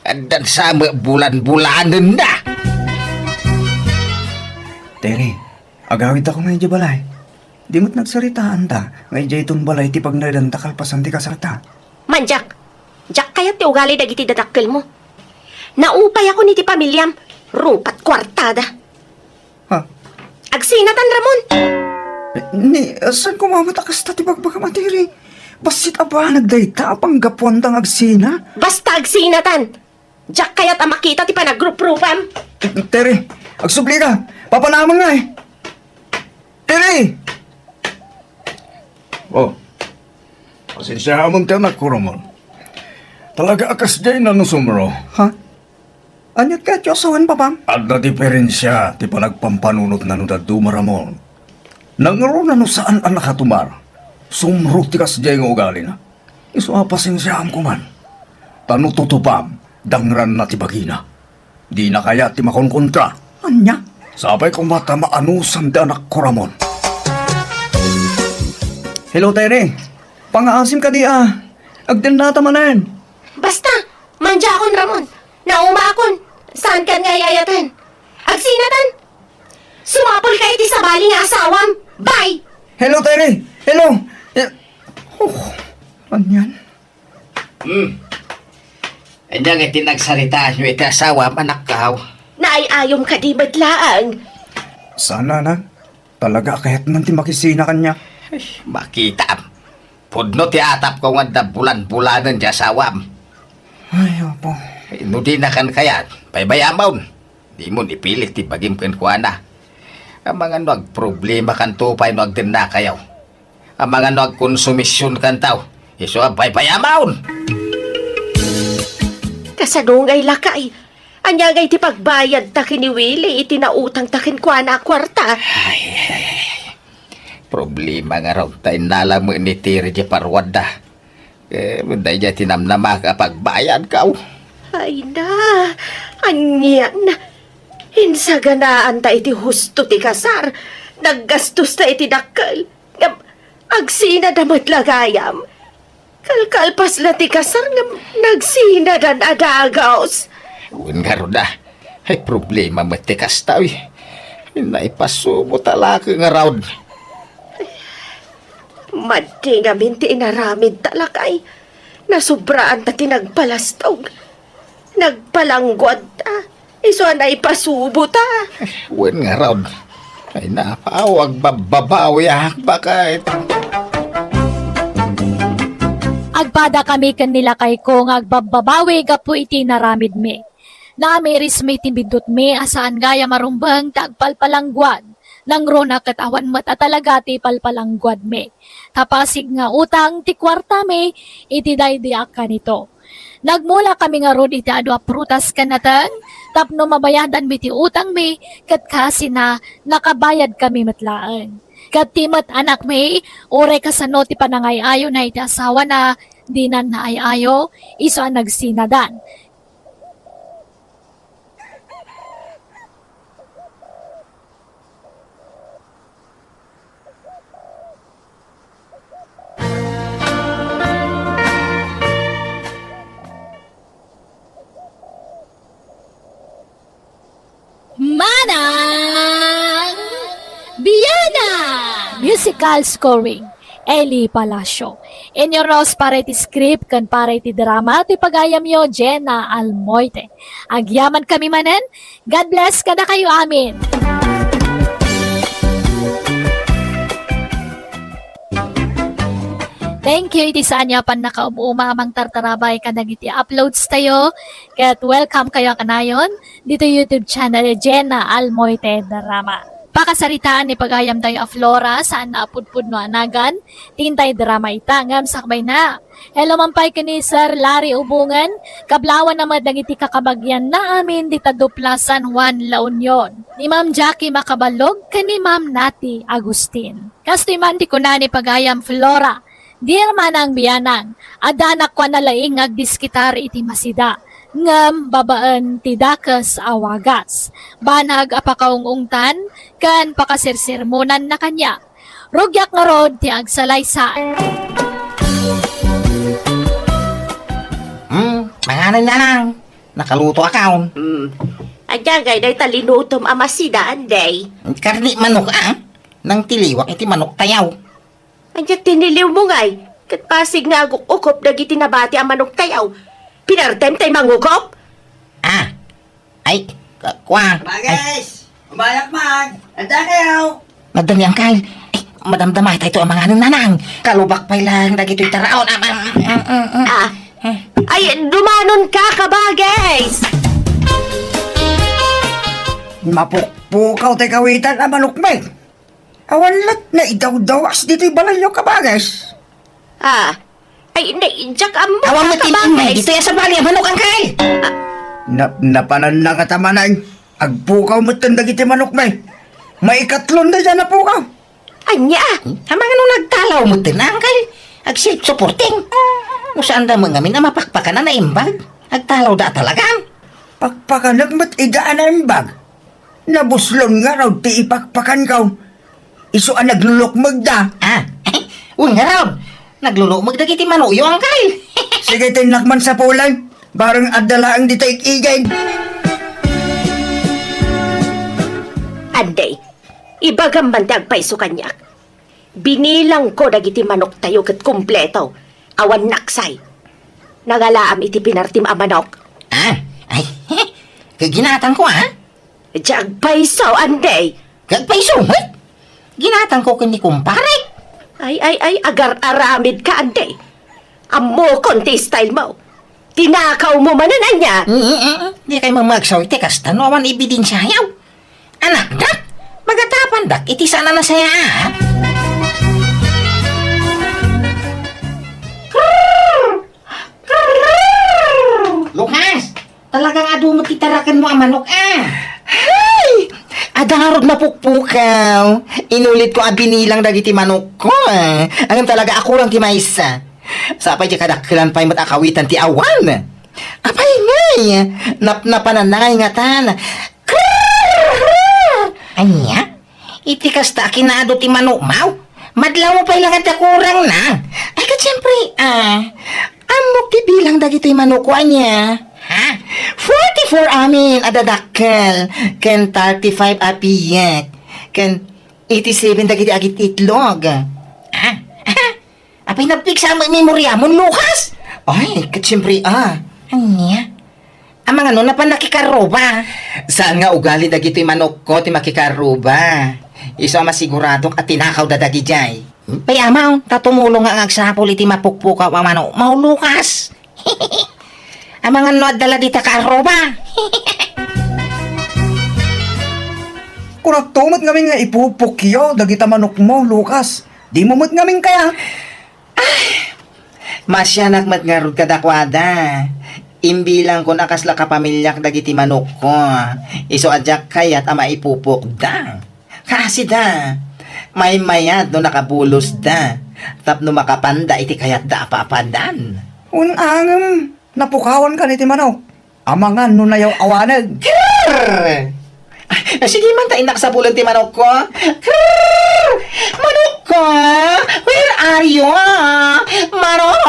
Andan sama bulan-bulanan na. Terry, agawid ako ngayon dyan balay. Di mo't nagsaritaan ta. Ngayon dyan itong balay ti pag naridanta kalpasan ti kasarta. Manjak. Jak kaya ti ugali dagiti dadakkel mo. Naupay ako ni ti pamilyam. Rupat kwartada. Ha? Agsinatan Ramon. Ni, saan kumamatakas ta ti bagbaka matiri? Basit aba nagdayta apang gapuan tang agsina? Basta agsinatan. Jak kaya ta makita ti panagrup-rupam. Terry, agsubli ka. Papanamang nga eh. Terry! Oh, pasensya amon ti anak ko, Ramon. Talaga akas dyan na nusumro. Ha? Anyat ka, Diyosawan pa bang? At na diferensya, ti panagpampanunot na nudad dumaramon. Nangaro na no saan ang nakatumar. Sumro ti kas dyan nga ugali na. Iso pasensyahan ko man. Tano tutupam, dangran na ti bagina. Di na kaya ti makonkontra. Anya? Sabay kong mata maanusan ti anak ko, Ramon. Hello, Terry. Pangaasim ka di ah. Agdendata manan. Basta, manjakon Ramon. Naumakon. Saan ka nga yayatan? Agsinatan. Sumapol ka iti sa bali nga asawam. Bye! Hello, Terry. Hello. Anyan? Andyan nga tinagsaritaan nyo iti asawa manak kaw. Naayayom ka di badlaang. Sana na. Talaga kahit man ti makisina kanya. Makita. Pudno ti atap ko nga bulan-bulanan di asawam. Ay, opo. No di na kan kayat, paybayamaon. Di mo ipilit ti bagim ken kuana. Ang mga nag problema kan tupay no agden na kayaw. Ang mga nag konsumisyon kan tao, iso ang paybayamaon. Kasadungay lakay. Anyagay ti pagbayad ta kiniwili iti nautang ta kinkwana kwarta. Problema nga raw tayo nalamu ni Tiri di parwada. Munday di tinamnama ka pagbayad ka. Ay na, anyan. Insaganaan ta iti husto ti kasar. Naggastos ta iti dakkel. Agsina damat lagayam. Kalkalpas la ti kasar ngam nagsina dan adagaos. Uwan nga raw na. Ay problema matikas tao eh. Naipasumo talaka nga raw. Madi nga minti inaramid talakay. Nasubraan ta tinagpalastog. Nagpalanggwad ta. Iso na ipasubo ta. Uwan nga raw. Ay napawag bababawi bakit. Agpada kami kanila kay kong agbababawi gapu iti naramid mi. Na meris may timbidot me asaan gaya marumbang tagpalpalangguad. Nang rona katawan mat at talaga ti palpalangguad me. Tapasig nga utang ti kwarta me iti daydiak ka nito. Nagmula kami nga rod iti adwa prutas kanatan, tapno mabayadan mi ti utang me, kat kasi na nakabayad kami matlaan. Kat timat anak me, ore kasano ti panangayayo na iti asawa na, dinan na ayayo, iso ang nagsinadan. Manang Biyana! Musical scoring, Eli Palacio. Inyo Ros para iti script kan para iti drama ti pagayam yo Jenna Almoite. Agyaman kami manen, God bless kada kayo amin. Thank you iti saan niya pan nakaumamang tartarabay ka iti uploads tayo. Kat welcome kayo kanayon dito YouTube channel Jenna Almoite Drama. Pakasaritaan ni pagayam tayo a Flora saan naapudpud no anagan. Tintay drama itangam sakbay na. Hello mampay kini Sir Larry Ubungan. Kablawan naman dagiti kakabagyan na amin dita Duplasan Juan La Union. Ni Ma'am Jackie Makabalog kani Ma'am Nati Agustin. Kastiman di ko na ni pagayam Flora. Dear manang biyanang, adanak kwa na laing agdiskitar iti masida, ngam babaan ti dakas awagas, banag apakaungungtan, kan pakasirsirmonan na kanya, rugyak nga rod ti agsalaysan. Manganan na lang. Nakaluto akaw. Adyagay, day talinutom amasida, anday. Karni manok nang tiliwak iti manok tayaw. Andiyan tiniliw mo ngay. Kat pasig nga ukop dagiti nabati ang manok tayaw. Pinartem tay mangukop? Ay, kwa. Bagay! Umayak man! Anda kayo! Madami ang kail. Ay, madamdamay tayo ang mga nanang. Kalubak pa lang dagito'y taraon. Ay, dumanon ka kabagays! Mapukpukaw tayo kawitan ang manok may. Awalat na idaw-dawas dito'y balayo kabagas. Ay, nainjak ang Awan mo mga tinimay. Dito yan sa bali ang manok ang kail. Napanan na katamanay. Agpukaw mo tandag iti manok may. Maikatlon na dyan na pukaw. Anya? Ang mga nung nagtalaw mo tinang kail. Ag self-supporting. Kung saan da mga min na mapakpakan na naimbag. Agtalaw da talagang. Pakpakanag mat igaan ang bag. Nabuslon nga raw ti ipakpakan kaw. Iso ang naglulukmag da. Uy nga raw. Naglulumag dagiti manuyo ang kail. Sige tinakman sa pulay. Barang adalaang di tayo ikigay. Anday, ibagam bantag paiso kanyak. Binilang ko dagiti manok tayo kat kumpleto. Awan naksay. Nagalaam iti pinartim a manok. Ay, kaginatan ko Diag paiso, anday. Kagpaiso, ginatan ko kini kumpare. Ay, agar-aramid ka, anday. Amo konti style mo. Tinakaw mo manan niya. Di kayo mamagsaw iti kasta no awan ibidin sayaw. Anak dak, magatapan dak, iti sana na saya Lukas, talagang adu mo titarakan mo ang manok Hay! Adarod na pukpukaw. Inulit ko abinilang dagiti manok ko Anong talaga ako lang ti maysa. Sapay di kadakkilan pa'y matakawitan ti awan. Apay ngay, napnapanan na ngay ngatan. Anya? Iti kasta kinado ti manok mau? Madlaw mo pa'y lang at kurang na. Ay kat siyempre, amok ti bilang dagito'y manok ko anya. 44 amin adadakkel. Ken 35 apiyak. Ken 87 dagiti agit itlog. Apay nagpiksa ang memorya mo, Lucas? Ay, katsiyempre, Anya? Ang mga nun na pa nakikaroba. Saan nga ugali dagito'y manok ko ti makikaroba? Iso masiguradong at tinakaw dadagi jay. Payamaw, tatumulong nga agsapol iti mapukpukaw ang manok. Mau, Lucas. Amangan no adala dita ka aroba. Kung nagtumot ngamin nga ipupukyo, dagita manok mo, Lucas. Di mo mo't ngamin kaya. Masyanak mat nga rod kadakwada. Imbilang ko nakasla ka pamilyak dagiti manok ko. Iso adyak kayat ama ipupok da. Kasi da, may mayad no nakabulos da. Tapno makapanda iti kayat da apapandan. Unangam, napukawan ka ni ti manok. Amangan no nayaw awanag. Krrr! Sige man tayo nakasabulan ti manok ko. Krrr! Manok ko! Where are you? Manok!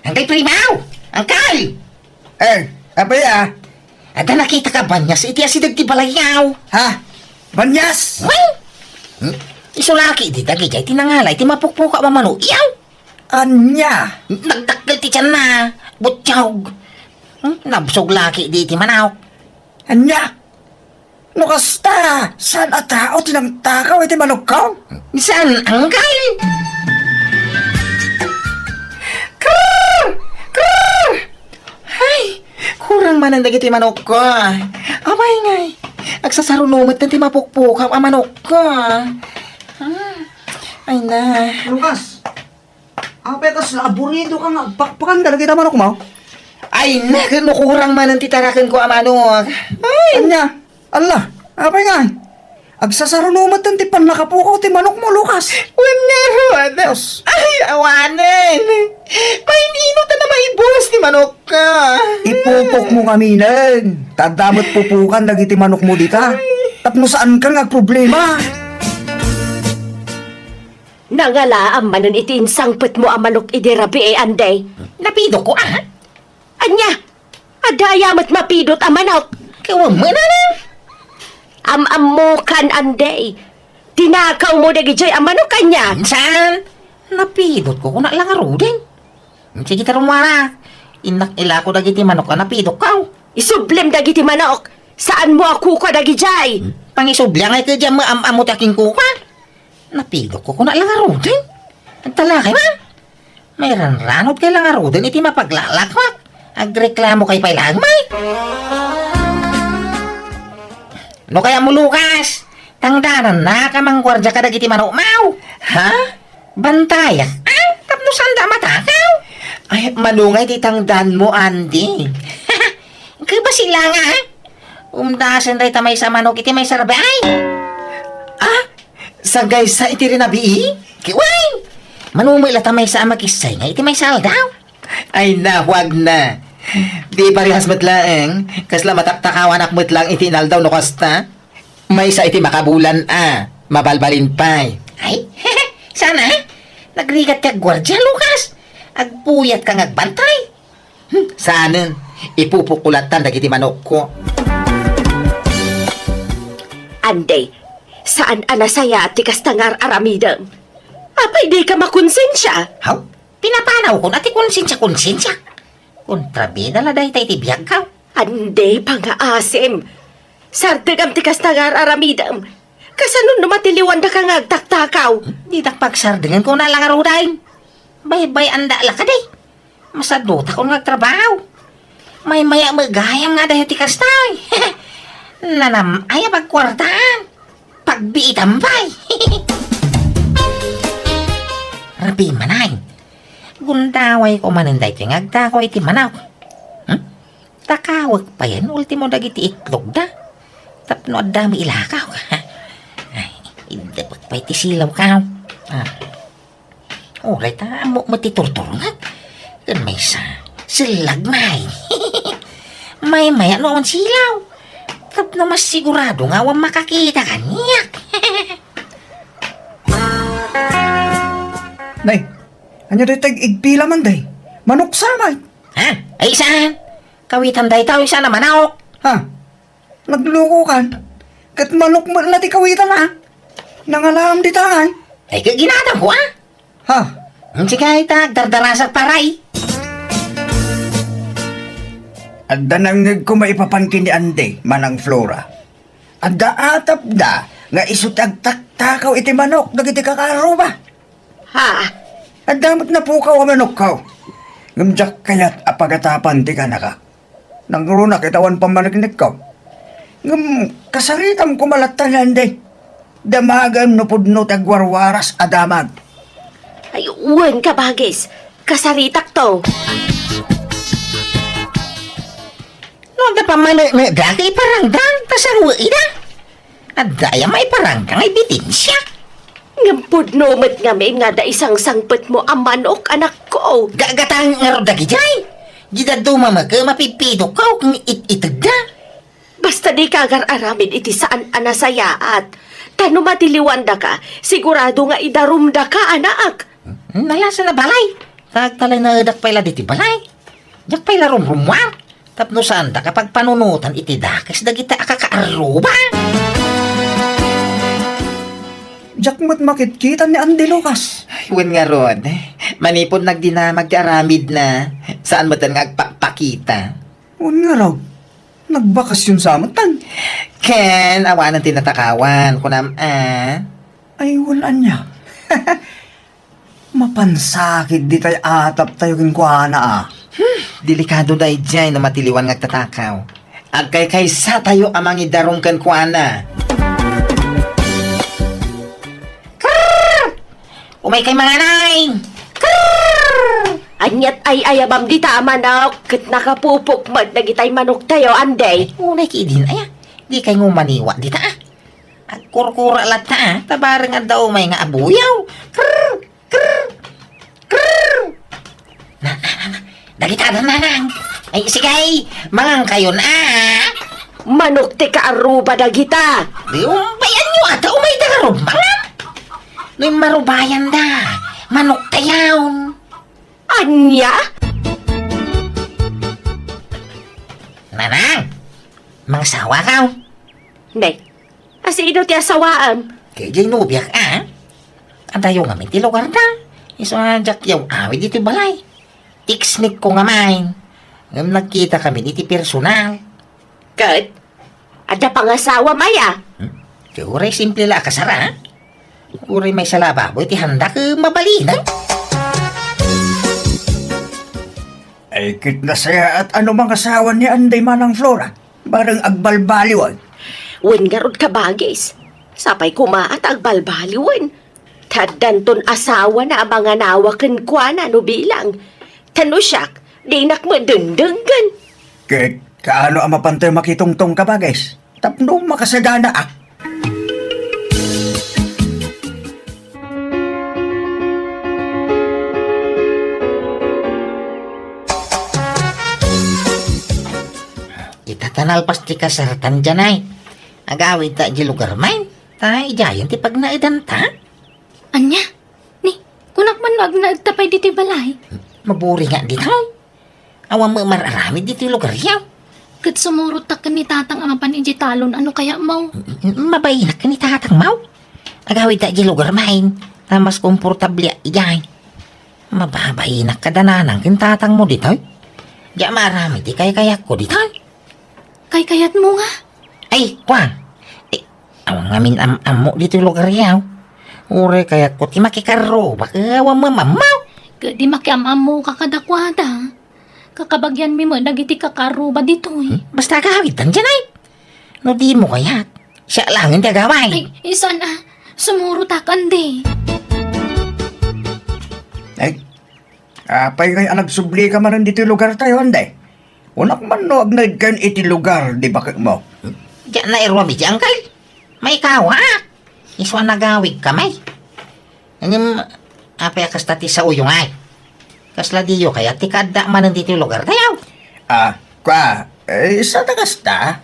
Angkay primaw! Angkay! Apa ya? Ada nakita ka ba niya sa iti asidag ti balayaw? Ha? Banyas! Isulaki di dagi jay tinangalay ti mapukpuka mamano. Iyaw! Anya? Nagdakkel ti tiyan na. Butyaw. Nabsog laki di ti manaw. Anya? No kasta, saan at tao tinang takaw iti manok ko? Saan angkay? Krrr! Krrr! Ay, kurang man ang dagiti manok ko. Amay ngay, agsasarunumot na ti mapukpukaw ang manok ko. Ay na. Lucas, apetas laburido ka nga, pakpakan talaga kita manok mo. Ay na, kurang man ang titarakan ko ang manok. Ay, Anya? Allah, apa nga? Agsasarunumot ng tipan nakapukaw ti manok mo, Lucas. wala. Ay, awanin. Pahinino ta na maibos ni manok ka. Ipupok mo kaminan. Tadamot pupukan dagiti manok mo dita. Tapno saan ka nga problema? Nangalaam manon iti insangpet mo ang manok idirabi anday. Napido ko Anya, adayamat mapidot ang manok. Kawa mo na. Amamukan anday. Tinakaw mo na gijay ang manok kanya. Saan? Napidot ko kung lang arudin. Sige tarumara. Inak ila ko dagiti manok ka napidot ka. Isublem dagiti manok. Saan mo ako ka na gijay? Pangisublang ay kadya maamamot aking kuka. Napidot ko kung lang arudin. Ang talakay man. May ranranod kay lang arudin iti mapaglalakmak. Agreklamo kay pailagmay. No kaya mo, Lucas? Tangdanan na ka mang gwardya ka dagiti manok mau. Ha? Bantaya? Tapno sanda matakaw? Ay, malungay di tangdan mo, Andy. Kaya ba sila nga, umdasan day tamay sa manok iti may sarbe ay. Sagay sa iti rin nabii? Kiway! Manumila tamay sa amakisay nga iti may saldaw. Ay na, huwag na. Di parehas matlaeng, kasla mataktakawan ak matlang iti naldaw no kasta. May sa iti makabulan mabalbalin pa'y. Ay, sana, nagrigat ka gwardya, Lucas. Agpuyat kang agbantay. Sana, ipupukulatan dagiti manok ko. Anday, saan anasaya at tikas tangar aramidam? Apay di ka makonsensya. Haw, pinapanaw ko na ti konsensya. Kontrabida la dahi tayo tibiyag ka. Anday pangaasim. Sartigam tikas tangar aramidam. Kasanon numatiliwan da ka ngagtaktakaw. Di takpagsardingan ko na lang arudain. Bay-bay anda la ka day. Masadota ko nagtrabaho. May maya magayam nga dahi ti kastay. Nanam ay pagkwartaan. Pagbiitam bay. Rabi manay. Gundaway ko maninday tingagda ko iti manaw. Takawag pa yan. Ultimo dagiti itlog da. Tapno adami ilakaw. Ay, idapag pa iti silaw ka. Uray ta, mo matiturturungat. Kan may sa silagmay. May maya noon silaw. Tapno mas sigurado nga wang makakita kaniyak. Nay, anya day tag-igpila man day. Manok samay. Ha? Ay saan? Kawitan day tao isa na manawak. Ha? Nagloko kan. Kat manok mo na ti kawitan Nangalam di tayo. Ay kaginatang ko Ha? Ang sigay ta, dardarasak paray. Adda nang ko maipapankin ni Ande, manang Flora. Adda atap da, nga isutag taktakaw iti manok, dagiti kakaro ba? Ha? Adamot na po ka manok ka. Ngamjak kayat apagatapan ti ka na ka. Nangrunak itawan pamanaginig ko. Ngam kasaritam kumalatanan day. Damagam no pudno tagwarwaras adamag. Ay, uwan ka, Bagis. Kasaritak to. Nung pa man na dati paranggang tasarui na. At daya may paranggang ay bitensya. Ngampod nomad nga may nga da isang sangpet mo ang manok, anak ko. Gagatang nga dagi jay. Jida dumama ka mapipido ka kung itag na. Basta di kagar aramid iti saan anasaya at tano matiliwanda ka, sigurado nga idarumda ka, anak. Nalasa na balay. Tagtalay na edak pala diti balay. Jak pala rumrumwar. Tapno saan da kapag panunutan iti dakas dagita akakaaruba. Jak mo't makikita ni Andy Lucas. Wen nga ron, manipod nagdinamag ti aramid na. Saan mo tan ngagpakita? Un nga raw. Nagbakasyon sa amatan. Ken, awanan tinatakawan. Kunam, Ay, wala niya. Mapansakit di tayo atap tayo kinkuana Delikado dahi dyan na matiliwan ngagtatakaw. Agkay kaysa tayo amang idarong kan kuana. Umay kay mga nay! Anyat ay ayabam di ta manok, kat nakapupok mad nagitay manok tayo, anday. Unay kidin aya. Di kay ngumaniwa di ta. At kurkura lat ta. Tabarang nga daw may nga abuyaw. Krrr! Krrr! Krrr! Na. Dagita na nanang. Ay sigay, mangang kayo na. Manok te ka aruba dagita. Di umpayan nyo ata umay dagarong mangang. No'y marubayan da. Manok tayaw. Anya? Nanang, mangsawa ka. Nay, asido ti asawaan. Kaya dyan nubiyak Ang tayo nga may tilugar na. Isa jak yaw awi dito balay. Tiksnik ko nga main. Ngam nagkita kami dito personal. Kat, ada pangasawa maya. Kaya uray simple la kasara. Uray may salababo iti handa ka mabalinan. Ay, kit na saya at ano mga asawa ni Anday Manang Flora. Barang agbalbaliwan. Wen garod ka bagis. Sapay kumaat agbalbaliwen. Tadanton asawa na ang mga nawakan kwa na no bilang. Tano siyak, di nakmadundunggan. Kit, kaano ang mapantay makitungtong ka ba, guys? Tapno makasagana Itatanal pas ti kasaratan dyan ay. Agawin ta di lugar main. Ta ijayan ti pag naidan ta. Anya? Ni, kunak man nagtapay diti balay. Maburi nga di ta. Awan mo mararami dito lugar yaw. Kat sumurot ta ka ni tatang amapan iji talon, ano kaya mau? Mabayinak ka ni tatang mau. Agawin ta di lugar main. Ta mas komportable ijayan. Mababayinak ka dananang kin tatang mo dito. Diya marami di kaya ko dito. Kay kayat mo nga. Ay, Juan. Awang ngamin amo dito lugar yaw. Ure kaya ko ti makikaro. Baka awang mamamaw. Di makiamam mo kakadakwada. Kakabagyan mi mo nagiti kakaruba dito eh. Basta gawitan dyan ay. No di mo kaya. Siya lang ang tagaway. Ay, isa na. Sumurutakan di. Ay, apay kay anak subli ka man dito lugar tayo, Anday. Unak man no agnaid kan iti lugar, di ba mo? Diyan na irwami dyan kay. May kawa. Iswa nagawig kamay. Ngayon, apay akas tati sa uyong ay. Kasla diyo kaya tikada man dito lugar tayo. Sa tagas ta.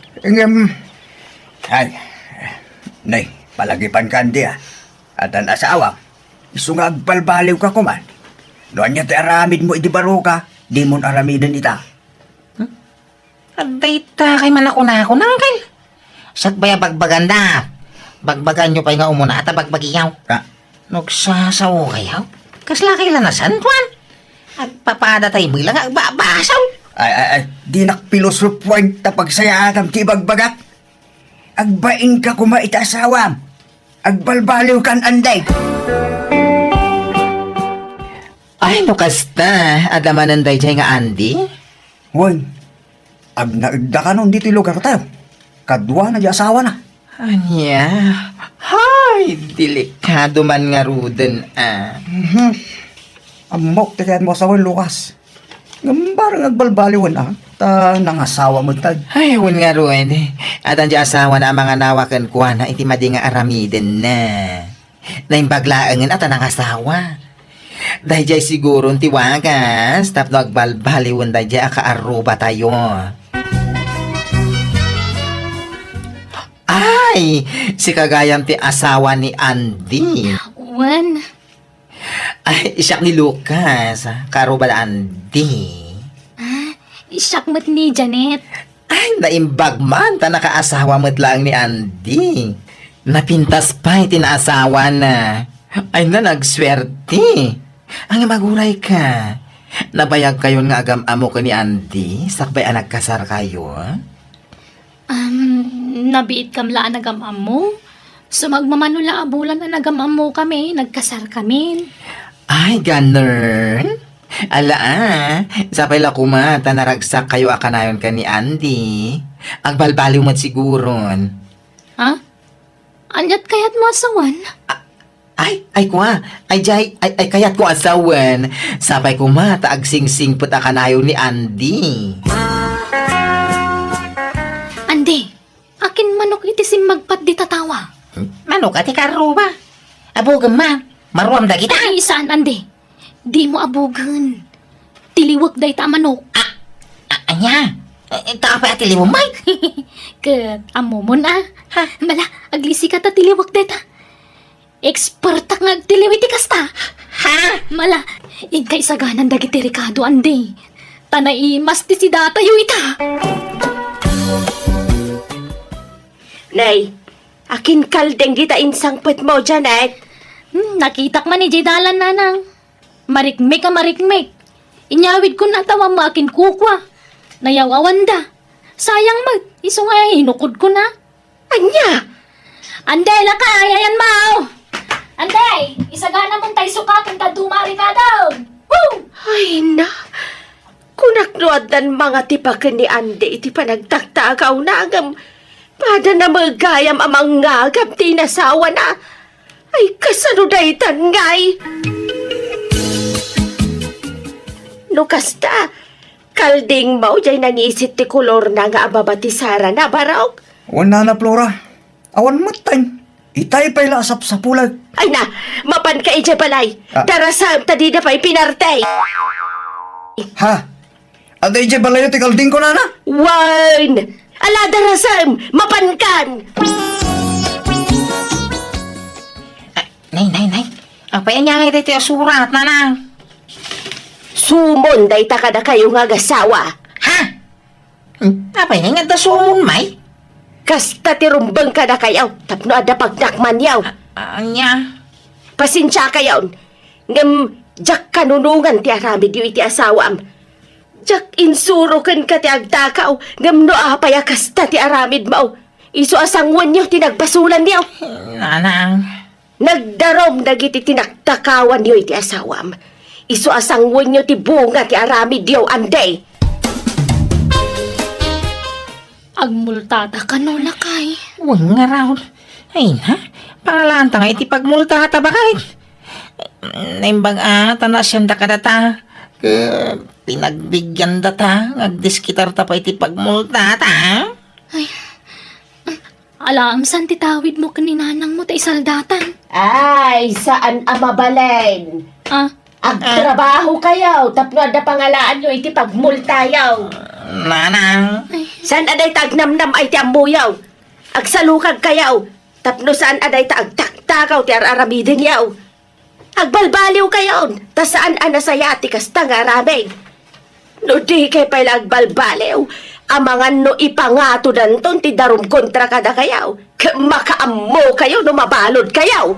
Ay, nay, palagipan ka di At ang asawa, isungag balbaliw ka kuman. Noan niya ti aramid mo idibaro ka, di mo aramidan ita. Aday ta kay man ako nang kay. Sagbaya bagbagan da. Bagbagan nyo pa nga umuna at bagbagiyaw. Nagsasaw kayaw. Kasla kailan na santuan. Agpapada tayo bilang agbabasaw. Ay, di nakpilosopuan tapag saya atam ti bagbagat. Agbain ka kumait asawam. Agbalbaliw kan Anday. Ay, no kasta. Adamanan day jay nga Andy. Uy, ag naigda ka nun dito yung lugar tayo. Kadwa na di asawa na. Anya? Hay, delikado man nga ruden ah. Amok titiyan mo asawa Lucas. Parang nagbalbaliwan ah. Ta nangasawa mo tag. Ay, wala nga ruin. At ang asawa na ang mga nawakan ko na iti madi nga aramiden na. Naimbaglaangan at ang asawa. Dahil jay siguro ang tiwagas, tapno agbalbaliwan dahil jay akaaruba tayo. Ay, si kagayam ti asawa ni Andy. Wan, Ay, siya ni Lucas. Karuba na Andy. isakmat ni Janet. Ay, naimbag man, ta nakaasawa mo't lang ni Andy. Napintas pa, itinaasawa na. Ay na, nagswerte. Ang maguray ka. Nabayag kayo nga agam-amo ka ni Andy, sakbay ang nagkasar kayo. Nabiit kamla nagamam mo. Sumagmamanula abulan na nagamam mo kami, nagkasar kami. Ay, ganun. Ala sapay la kumata naragsak kayo akanayon ka ni Andy. Ang balbaliw mo't siguron. Ha? Anyat kayat mo asawan? Ay kuha, ay kayat ko asawan. Sapay kumata agsingsing puta kanayon ni Andy. Ande, akin manok iti magpat di tatawa. Manok ati karuba. Abogam ma, maruam da kita. Ay, saan ande? Di mo abugan. Tiliwag day ta manok. Anya, taapay ati limo may. Kat, amo mo na. Ha? Mala, aglisi ka ta tiliwag day ta. Eksperta nga agtiliwiti kasta. Ha? Mala, ikay saganan dagiti Ricardo ande. Tanay mas ti si data yu ita. Nay, akin kaldeng kita insang pet mo, Janet. Nakitak man ni Jidalan nanang. Marikmek ka marikmek. Inyawid ko na tawa mo akin kukwa. Nayawawan da. Sayang mag, iso nga hinukod ko na. Anya? Anday, laka, ayayan mau. Anday, isagana mong tayo sukatan ta dumari ka daw. Woo! Ay na, kunaknuad dan mga tipakan ni Ande iti panagtaktagaw na agam. Pada na magayam amang ngagam tinasawa na. Ay kasanudaytan ngay. Nukasta, kalding mo jay nangisit ti kolor na nga ababatisara na barok. Wana na Flora. Awan matay. Itay pa'y lasap sa pulag. Ay na, mapan ka ije balay. Darasam tadi na pa'y pinartay. Ha? Aday jay balayo ti kalding ko na na. Wan! Ala darasam, mapan kan. Nay. Apay niya nga iti surat na na. Sumon day ta kada kayo nga gasawa. Ha? Apay niya nga sumon may? Kasta ti rumbang kada kayaw, tapno ada pagdakman yaw. Anya? Pasensya kayaw. Ngam, jak kanunungan ti aramid yu iti asawam. Jak insuro ken ka ti agtakaw, ngam no apaya kasta ti aramid mao. Isu asangwan niyo tinagpasulan niyo. Nanang. Nagdarom dagiti tinaktakawan niyo iti asawam. Isu asangwan niyo ti bunga ti aramid niyo anday. Agmultata ka no lakay. Huwag nga raw. Ay na, pangalanta nga iti pagmultata ba kahit? Naimbag na siyang dakadata. Pinagbigyan data, nagdiskitar ta pa iti pagmultata. Alam, saan titawid mo kaninanang mo ta isaldatan? Ay, saan amabalen? Ah, Agtrabaho kayaw, tapno ada pangalaan nyo iti pagmultayaw. Nanang. Saan aday tagnamnam ay ti ambuyaw? Agsalukag kayaw, tapno saan aday ta agtaktakaw ti araramidin yaw. Agbalbaliw kayaw, ta saan anasaya ti kasta nga aramig. No di kay pala agbalbaliw, amangan no ipangato danton ti darum kontra kada kayaw. Makaammo kayo no mabalod kayaw.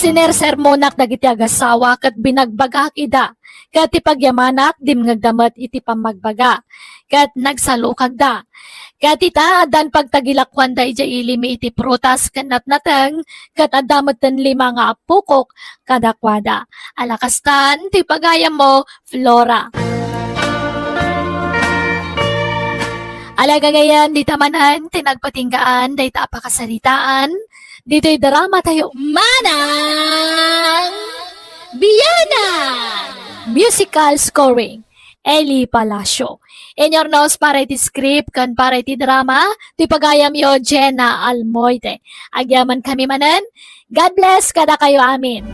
Sinersermonak dagiti agasawa kat binagbagak ida. Kat ipagyamanak dim ngagdamat iti pamagbaga. Kat nagsalukag da. Katita, dan pagtagilakwan da ija ilimi iti prutas kanat nateng, kat adamot den 5 nga pukok kadakwada. Alakastan, ti pagayam mo, Flora. Alaga ngayon, di tamanan, tinagpatinggaan, di tapakasalitaan, dito'y drama tayo, Manang Biyana! Musical scoring, Eli Palacio. In your nose para iti script kan para iti drama, ti pagayam yo Jenna Almoite. Agyaman kami manan, God bless kada kayo amin.